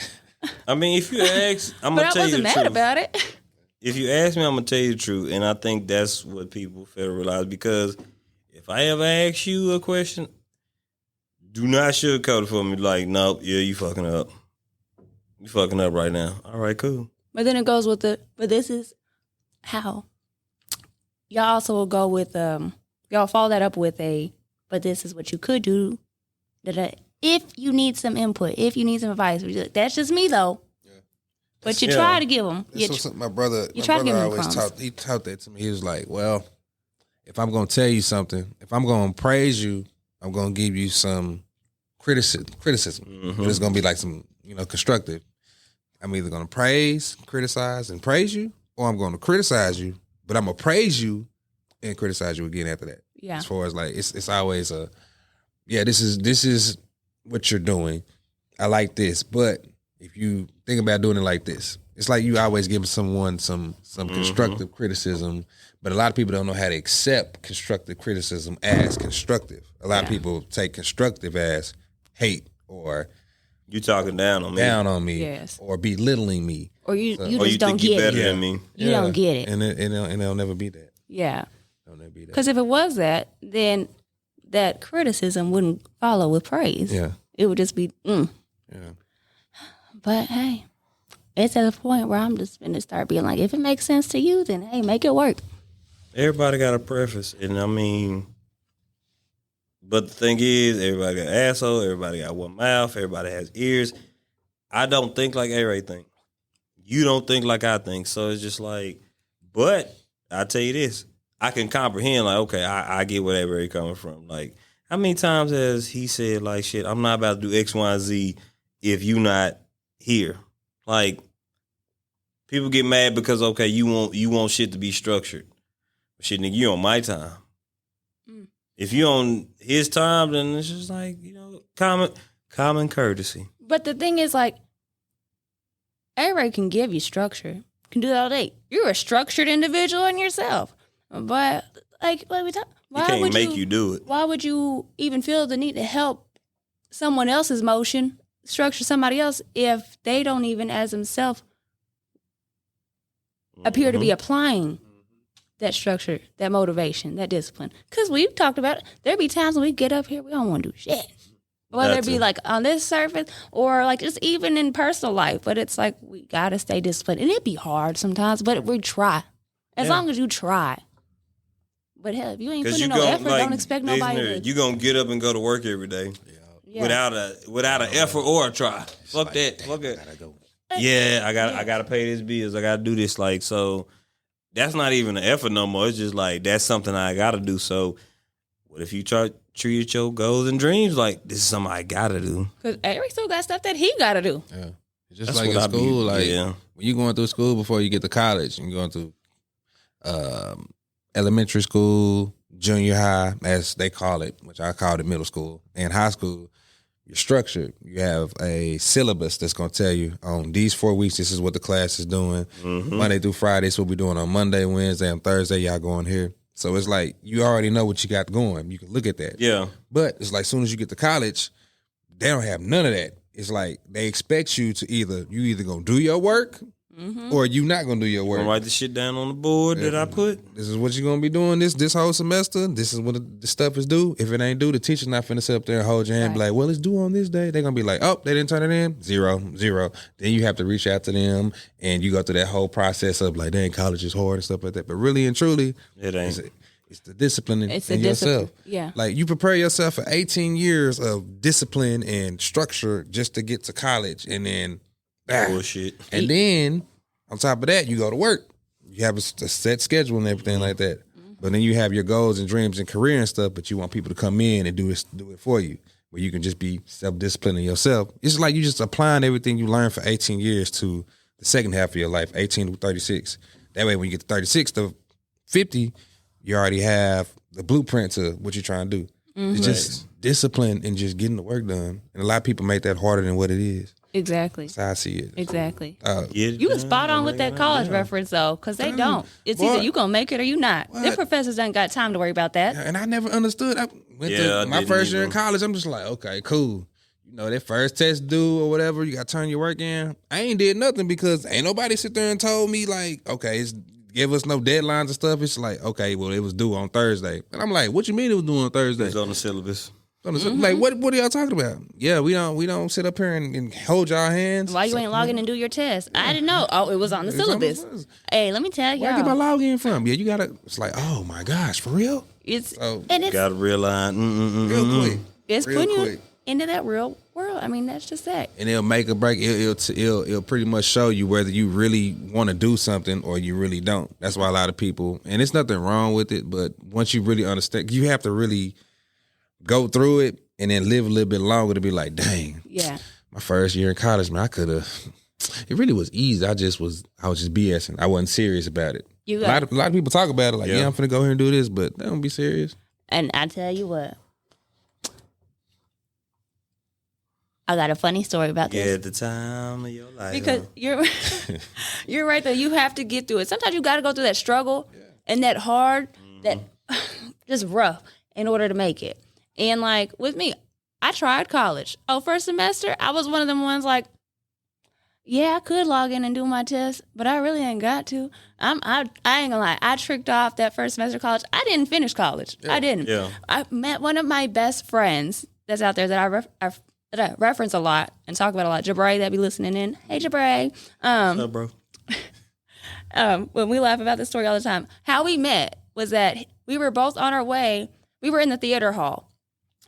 I mean, if you ask, I'm going to tell you the truth. But I wasn't mad about it. If you ask me, I'm going to tell you the truth. And I think that's what people fail to realize, because if I ever ask you a question, do not sugarcoat it for me. Like, nope, yeah, you fucking up. You fucking up right now. All right, cool. But then it goes with but this is how. Y'all also will go with, y'all follow that up with but this is what you could do if you need some input, if you need some advice. That's just me though. Yeah. But you try to give them. My brother always taught that to me. He was like, well, if I'm going to tell you something, if I'm going to praise you, I'm going to give you some criticism. But it's going to be like some, constructive. I'm either going to criticize and praise you, or I'm going to criticize you, but I'm going to praise you and criticize you again after that. Yeah. As far as like, it's always this is what you're doing. I like this, but if you think about doing it like this, it's like you always give someone some constructive criticism, but a lot of people don't know how to accept constructive criticism as constructive. A lot of people take constructive as hate or you talking down on me, yes, or belittling me, or you or just you don't think you get better it. than me. You don't get it, and it'll never be that. Yeah, it'll never be that. Because if it was that, then that criticism wouldn't follow with praise. Yeah, it would just be. Yeah, but hey, it's at a point where I'm just going to start being like, if it makes sense to you, then hey, make it work. Everybody got a preface, and I mean. But the thing is, everybody got an asshole, everybody got one mouth, everybody has ears. I don't think like A-Ray think. You don't think like I think. So it's just like, but I tell you this, I can comprehend like, okay, I get where A-Ray coming from. Like, how many times has he said like, shit, I'm not about to do X, Y, and Z if you not here. Like, people get mad because, okay, you want shit to be structured. Shit, nigga, you on my time. If you on his time, then it's just like, common courtesy. But the thing is, like, A-Ray can give you structure. Can do that all day. You're a structured individual in yourself. But, like we talk, He can't make you do it. Why would you even feel the need to help someone else's motion, structure somebody else, if they don't even as themselves appear to be applying that structure, that motivation, that discipline? Because we've talked about it. There be times when we get up here, we don't want to do shit. Whether it be like on this surface or like just even in personal life. But it's like we got to stay disciplined. And it'd be hard sometimes, but we try. As long as you try. But hell, if you ain't putting no effort, don't expect nobody to. You're going to get up and go to work every day without an effort or a try. Fuck that. Fuck it. Yeah, I gotta pay this bills. I gotta do this. Like, so that's not even an effort no more. It's just like, that's something I gotta do. So what if you treat your goals and dreams like this is something I gotta do? Because Eric still got stuff that he gotta do. Yeah. It's just like in school, when you're going through school before you get to college, and you're going through elementary school, junior high, as they call it, which I called it middle school, and high school, you're structured. You have a syllabus that's going to tell you on these 4 weeks, this is what the class is doing. Monday through Friday, this is what we're doing on Monday, Wednesday, and Thursday, y'all going here. So it's like you already know what you got going. You can look at that. Yeah. But it's like as soon as you get to college, they don't have none of that. It's like they expect you to either going to do your work or you not going to do your work. I'm gonna write the shit down on the board that I put. This is what you're going to be doing this whole semester. This is what the stuff is due. If it ain't due, the teacher's not finna sit up there and hold your hand and be like, well, it's due on this day. They're going to be like, oh, they didn't turn it in? 0. Then you have to reach out to them and you go through that whole process of like, dang, college is hard and stuff like that. But really and truly, it ain't. It's the discipline in yourself. Yeah. Like you prepare yourself for 18 years of discipline and structure just to get to college and then bullshit. And then on top of that, you go to work. You have a set schedule and everything like that. But then you have your goals and dreams and career and stuff, but you want people to come in and do it for you, where you can just be self-disciplining yourself. It's like you just applying everything you learned for 18 years to the second half of your life, 18 to 36. That way when you get to 36 to 50, you already have the blueprint to what you're trying to do. It's just discipline and just getting the work done. And a lot of people make that harder than what it is. Exactly. That's how I see it. Exactly. You were spot on with that college reference, though, because they don't. It's either you going to make it or you not. Their professors ain't got time to worry about that. And I never understood. I went to my first year in college. I'm just like, okay, cool. You know, that first test due or whatever, you got to turn your work in. I ain't did nothing because ain't nobody sit there and told me, like, okay, give us no deadlines and stuff. It's like, okay, well, it was due on Thursday. And I'm like, what you mean it was due on Thursday? It's on the syllabus. Like, what are y'all talking about? Yeah, we don't sit up here and hold y'all hands. Why you ain't logging and do your test? I didn't know. Oh, it was on the syllabus. Hey, let me tell you. Where I get my login from? Yeah, you gotta. It's like, oh my gosh, for real? It's gotta realign. Real quick. It's real putting quick. you. into that real world. I mean, that's just that. And it'll make or break. It'll pretty much show you whether you really want to do something or you really don't. That's why a lot of people, and there's nothing wrong with it, but once you really understand, you have to really go through it and then live a little bit longer to be like, dang. Yeah. My first year in college, man, I could have. It really was easy. I was just BSing. I wasn't serious about it. A lot of people talk about it like, yeah, I'm finna go here and do this, but they don't be serious. And I tell you what, I got a funny story about this. Yeah, at the time of your life. Because you're right though. You have to get through it. Sometimes you got to go through that struggle and that hard, that just rough in order to make it. And like with me, I tried college. First semester, I was one of them ones like, yeah, I could log in and do my test, but I really ain't got to. I ain't gonna lie. I tricked off that first semester of college. I didn't finish college. I didn't. Yeah. I met one of my best friends that's out there that I reference a lot and talk about a lot. Jabray, that be listening in. Hey, Jabray. What's up, bro? When we laugh about this story all the time, how we met was that we were both on our way. We were in the theater hall.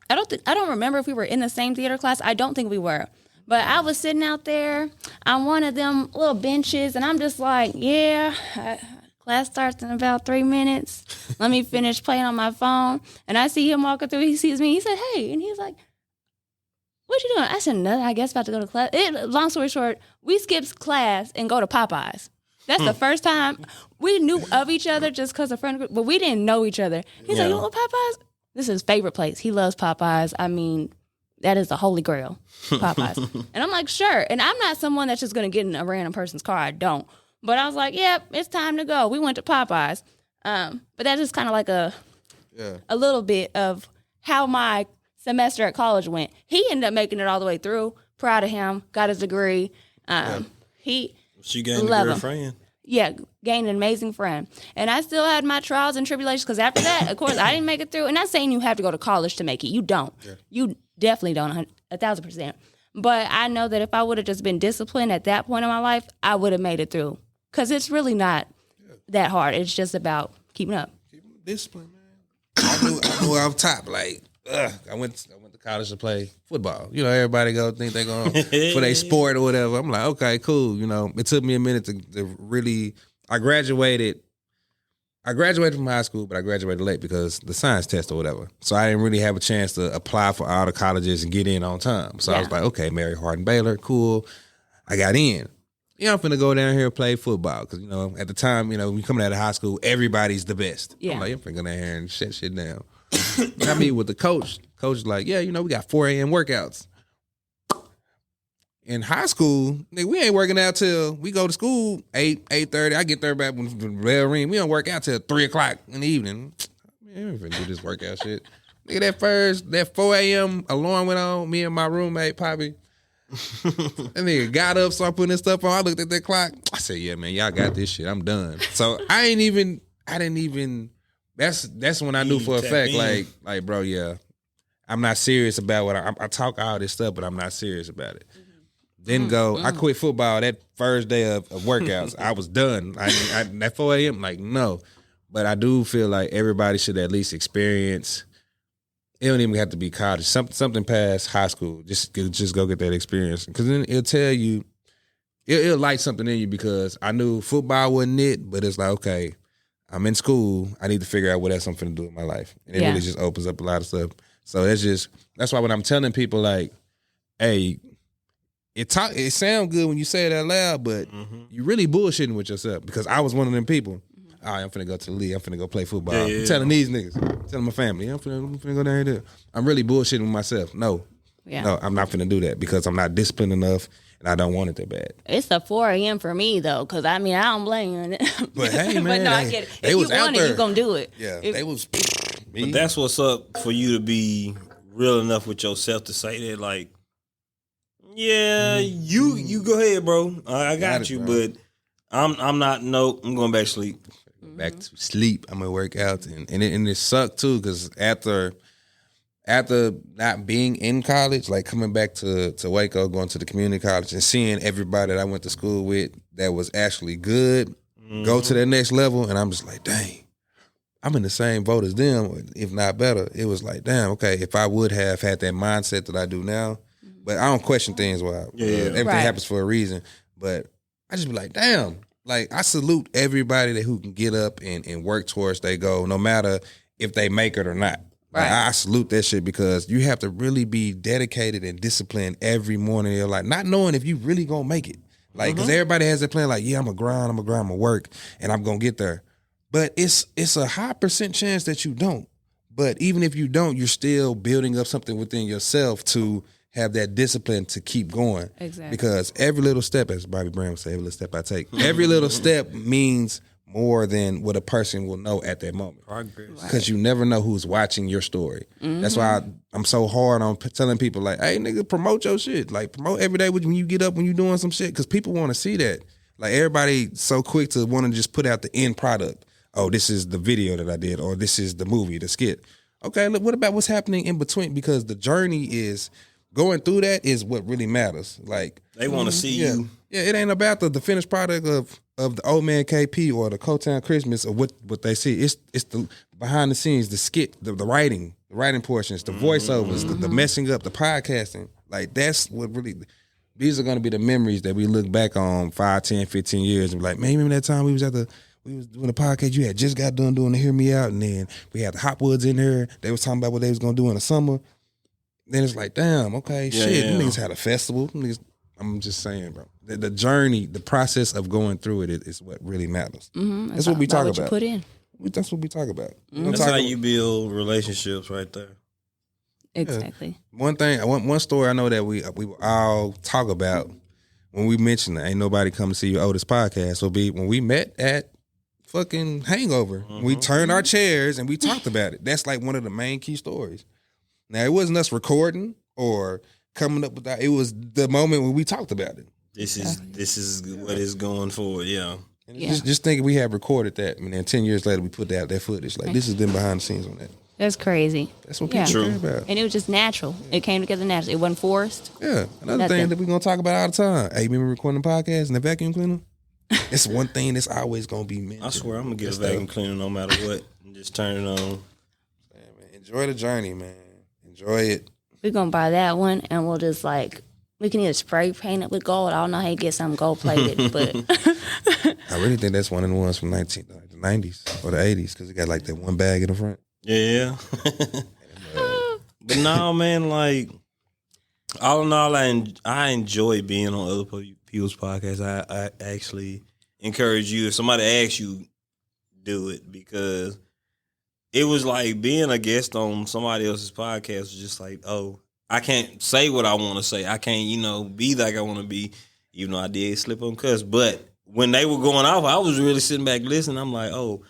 I don't remember if we were in the same theater class. I don't think we were. But I was sitting out there on one of them little benches, and I'm just like, class starts in about 3 minutes. Let me finish playing on my phone. And I see him walking through. He sees me. He said, hey. And he's like, what you doing? I said, nothing. I guess about to go to class. Long story short, we skipped class and go to Popeyes. That's the first time we knew of each other just because of friend group, but we didn't know each other. He's like, you want Popeyes? This is his favorite place. He loves Popeyes. I mean, that is the holy grail, Popeyes. And I'm like, sure. And I'm not someone that's just going to get in a random person's car. I don't. But I was like, yep, it's time to go. We went to Popeyes. But that's just kind of like a little bit of how my semester at college went. He ended up making it all the way through. Proud of him. Got his degree. She gained a good friend. Yeah, gained an amazing friend. And I still had my trials and tribulations because after that, of course, I didn't make it through. And not saying you have to go to college to make it. You don't. Yeah. You definitely don't, 1,000%. But I know that if I would have just been disciplined at that point in my life, I would have made it through. Because it's really not that hard. It's just about keeping up. Keeping discipline, man. I knew off top. Like, I went to college to play football. You know, everybody think they're going for their sport or whatever. I'm like, okay, cool. You know, it took me a minute to really. I graduated from high school, but I graduated late because the science test or whatever. So I didn't really have a chance to apply for all the colleges and get in on time. So I was like, okay, Mary Hardin Baylor, cool. I got in. You know, I'm finna go down here and play football because, you know, at the time, you know, when you coming out of high school, everybody's the best. Yeah. I'm like, I'm finna go down here and shut shit down. I meet with the coach. Coach is like, yeah, you know, we got 4 a.m. workouts. In high school, nigga, we ain't working out till we go to school 8:30. I get there back when the bell ring. We don't work out till 3 o'clock in the evening. Man, I ain't finna do this workout shit. Nigga, that 4 a.m. alarm went on. Me and my roommate, Poppy. That nigga got up, started putting this stuff on. I looked at that clock. I said, yeah, man, y'all got this shit. I'm done. So I didn't even. That's when I knew for a fact, like, bro, yeah, I'm not serious about what I talk all this stuff, but I'm not serious about it. I quit football that first day of workouts. I was done. That 4 a.m., like, no. But I do feel like everybody should at least experience. It don't even have to be college. Something past high school. Just go get that experience. Because then it'll tell you, it'll light something in you because I knew football wasn't it, but it's like, okay, I'm in school. I need to figure out what else I'm finna do in my life. And it really just opens up a lot of stuff. So that's why when I'm telling people like, hey, it sounds good when you say it out loud, but you really bullshitting with yourself because I was one of them people. All right, I'm finna go to the league. I'm finna go play football. I'm telling these niggas, telling my family, I'm finna go down here. I'm really bullshitting with myself. No, I'm not finna do that because I'm not disciplined enough and I don't want it that bad. It's a 4 a.m. for me though, because I mean I don't blame you. But hey, man, but no, I get it. If you want it, you gonna do it. Yeah, they was. But that's what's up for you to be real enough with yourself to say that, like, yeah, you go ahead, bro. I got you, bro. But I'm not. No, I'm going back to sleep. Back to sleep. I'm gonna work out, and it sucked too because after not being in college, like coming back to Waco, going to the community college, and seeing everybody that I went to school with that was actually good go to that next level, and I'm just like, dang, I'm in the same boat as them, if not better. It was like, damn, okay, if I would have had that mindset that I do now, but I don't question things while everything happens for a reason. But I just be like, damn, like I salute everybody who can get up and work towards their goal, no matter if they make it or not. Like, I salute that shit because you have to really be dedicated and disciplined every morning of your life, not knowing if you really gonna make it. Like, because everybody has that plan, like, yeah, I'm gonna work, and I'm gonna get there. But it's a high % chance that you don't. But even if you don't, you're still building up something within yourself to have that discipline to keep going. Exactly. Because every little step, as Bobby Brown would say, every little step I take, every little step means more than what a person will know at that moment. Progress. Because you never know who's watching your story. That's why I'm so hard on telling people, like, hey, nigga, promote your shit. Like, promote every day when you get up, when you're doing some shit, because people want to see that. Like, everybody so quick to want to just put out the end product. Oh, this is the video that I did, or this is the movie, the skit. Okay, look, what about what's happening in between? Because the journey is, going through that is what really matters. Like, they want to see you. Yeah, it ain't about the finished product of the Old Man KP or the Cotown Christmas or what they see. It's the behind the scenes, the skit, the writing portions, the voiceovers, the messing up, the podcasting. Like, that's what really, these are going to be the memories that we look back on 5, 10, 15 years and be like, man, remember that time we was doing the podcast, you had just got done doing the Hear Me Out, and then we had the Hotwoods in there. They was talking about what they was going to do in the summer. Then it's like, damn, okay, them niggas had a festival. I'm just saying, bro. The journey, the process of going through it is what really matters. That's what we talk about. You put in. That's what we talk about. That's how you build relationships right there. Exactly. Yeah. One story I know that we all talk about when we mention it, ain't nobody come to see you Otis podcast, will be when we met at fucking Hangover. We turned our chairs and we talked about it. That's like one of the main key stories. Now, it wasn't us recording or coming up with that. It was the moment when we talked about it. This is what is going forward, Just think we have recorded that, and then 10 years later we put that footage. Like, this is them behind the scenes on that. That's crazy. That's what people care about. And it was just natural. It came together naturally. It wasn't forced. Yeah. Another thing that we're going to talk about all the time. Hey, remember recording the podcast and the vacuum cleaner? It's one thing that's always going to be mentioned. I swear I'm going to get a vacuum cleaner no matter what and just turn it on. Man, enjoy the journey, man. Enjoy it. We're going to buy that one, and we'll just, like, we can either spray paint it with gold. I don't know how you get something gold-plated, but... I really think that's one of the ones from the 90s or the 80s, because it got, like, that one bag in the front. Yeah. But no, man, like, all in all, I enjoy being on other people's podcasts. I actually encourage you, if somebody asks you, do it, because it was like being a guest on somebody else's podcast was just like, oh, I can't say what I want to say. I can't, be like I want to be, even though I did slip on cuss. But when they were going off, I was really sitting back listening. I'm like, oh,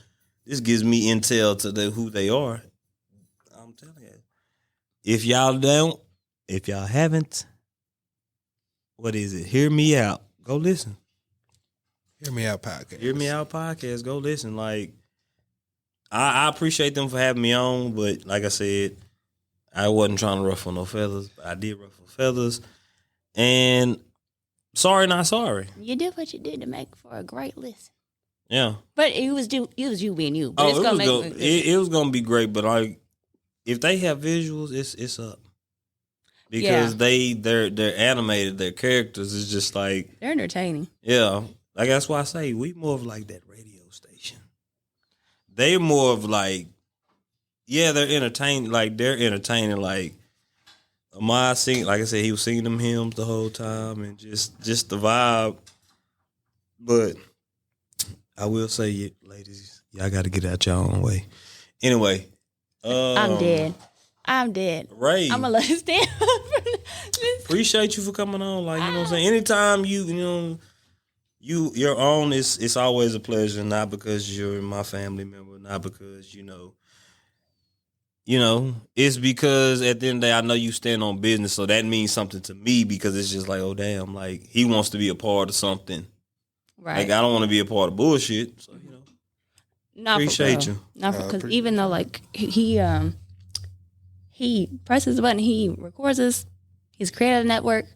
this gives me intel to who they are. I'm telling you. If y'all haven't, what is it? Hear Me Out. Go listen. Hear Me Out podcast. Hear Me Out podcast. Go listen. Like, I appreciate them for having me on, but like I said, I wasn't trying to ruffle no feathers, but I did ruffle feathers. And sorry, not sorry. You did what you did to make for a great listen. Yeah. But it was you being you. But it was gonna be great, but like, if they have visuals, it's up. Because they're animated, their characters is just like, they're entertaining. Yeah. Like, that's why I say we more of like that radio station. They're more of like, they're entertaining. Like, they're entertaining. Like, Amaya sing, like I said, he was singing them hymns the whole time and just the vibe. But I will say, ladies, y'all got to get out your own way. Anyway, I'm dead. Ray, I'm gonna let it stand. Appreciate you for coming on. Like, you know what I'm saying? Anytime you're on, it's always a pleasure. Not because you're my family member, not because it's because at the end of the day, I know you stand on business, so that means something to me because it's just like, oh damn, like he wants to be a part of something. Right. Like, I don't want to be a part of bullshit. So, appreciate you. Not because even though like he presses the button, he records us, he's created a network.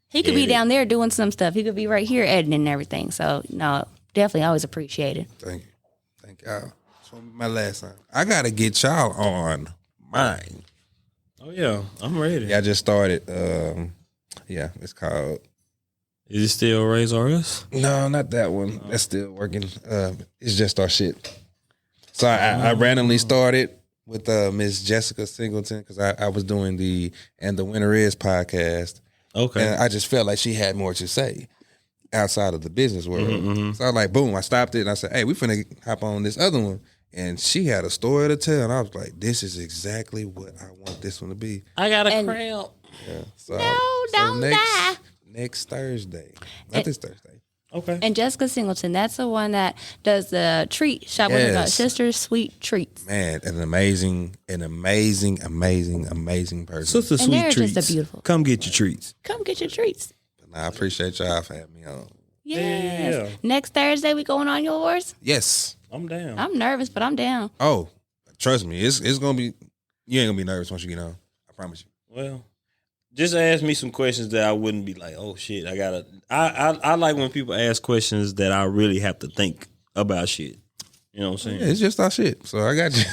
He could be down there doing some stuff. He could be right here editing and everything. So no, definitely always appreciate it. Thank you. Thank y'all. This won't be my last time. I gotta get y'all on mine. Oh yeah, I'm ready. Yeah, I just started. Yeah, it's called. Is it still Raise RS? No, not that one. That's still working. It's just our shit. So I randomly started with Miss Jessica Singleton because I was doing the And the Winner Is podcast. Okay. And I just felt like she had more to say outside of the business world. So I was like, boom, I stopped it and I said, hey, we finna hop on this other one. And she had a story to tell. And I was like, this is exactly what I want this one to be. I got a cramp. Yeah. Don't die. Next Thursday. Not this Thursday. Okay. And Jessica Singleton, that's the one that does the treat shop with her Sister's Sweet Treats. Man, an amazing person. Sister And Sweet they're Treats. just a beautiful. Come get your treats. Come get your treats. I appreciate y'all for having me on. Yes. Yeah. Next Thursday, we going on yours? Yes. I'm down. I'm nervous, but I'm down. Oh, trust me, it's gonna be. You ain't gonna be nervous once you get on. I promise you. Well, just ask me some questions that I wouldn't be like, oh shit, I gotta. I like when people ask questions that I really have to think about shit. You know what I'm saying? Yeah, it's just our shit. So I got you.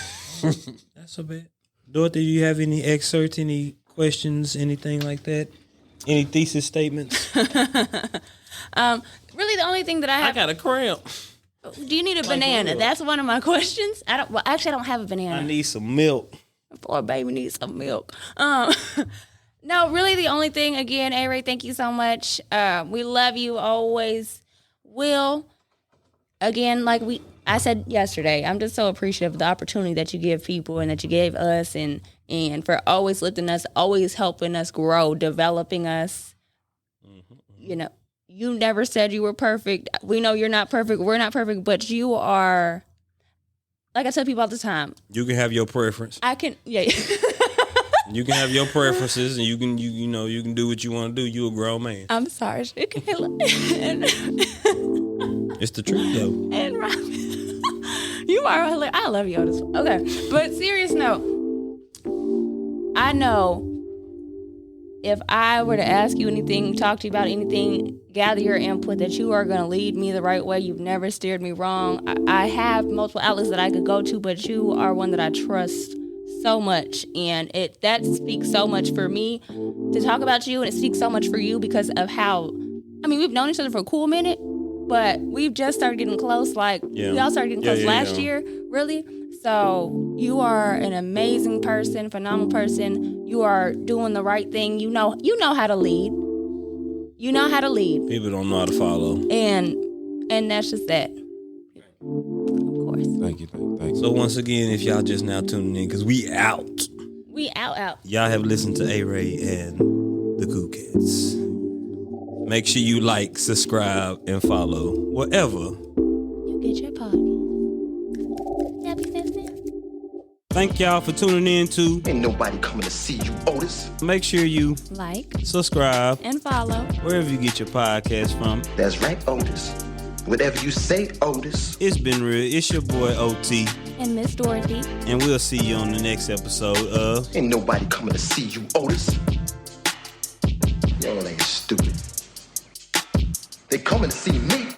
That's a bit. Dorothy, do you have any excerpts, any questions, anything like that? Any thesis statements? Really, the only thing that I I have. got a cramp. Do you need a banana? what? That's one of my questions. Well, actually, I don't have a banana. I need some milk. Poor baby needs some milk. No, really, the only thing, again, A-Ray, thank you so much. We love you always. Will, again, like I said yesterday, I'm just so appreciative of the opportunity that you give people and that you gave us and for always lifting us, always helping us grow, developing us. You know, you never said you were perfect. We know you're not perfect. We're not perfect, but you are, like I tell people all the time. You can have your preference. Yeah. You can have your preferences, and you can do what you want to do. You a grown man. I'm sorry. It's the truth, though. And Robin, you are hilarious. I love you, Otis. Okay, but serious note, I know if I were to ask you anything, talk to you about anything, gather your input, that you are going to lead me the right way. You've never steered me wrong. I have multiple outlets that I could go to, but you are one that I trust so much, and that speaks so much for me to talk about you, and it speaks so much for you because of how, I mean, we've known each other for a cool minute, but we've just started getting close. Like, we all started getting close last year, really. So you are an amazing person, phenomenal person. You are doing the right thing. You know how to lead. You know how to lead. People don't know how to follow. And that's just that. Of course. Thank you. So once again, if y'all just now tuning in, because we out. We out. Y'all have listened to A-Ray and the Cool Cats. Make sure you like, subscribe, and follow wherever You get your party. Thank y'all for tuning in to. Ain't nobody coming to see you, Otis. Make sure you Like subscribe and follow wherever you get your podcast from. That's right, Otis. Whatever you say, Otis. It's been real. It's your boy OT, and Miss Dorothy. and we'll see you on the next episode of. Ain't nobody coming to see you, Otis. Y'all ain't stupid. They coming to see me.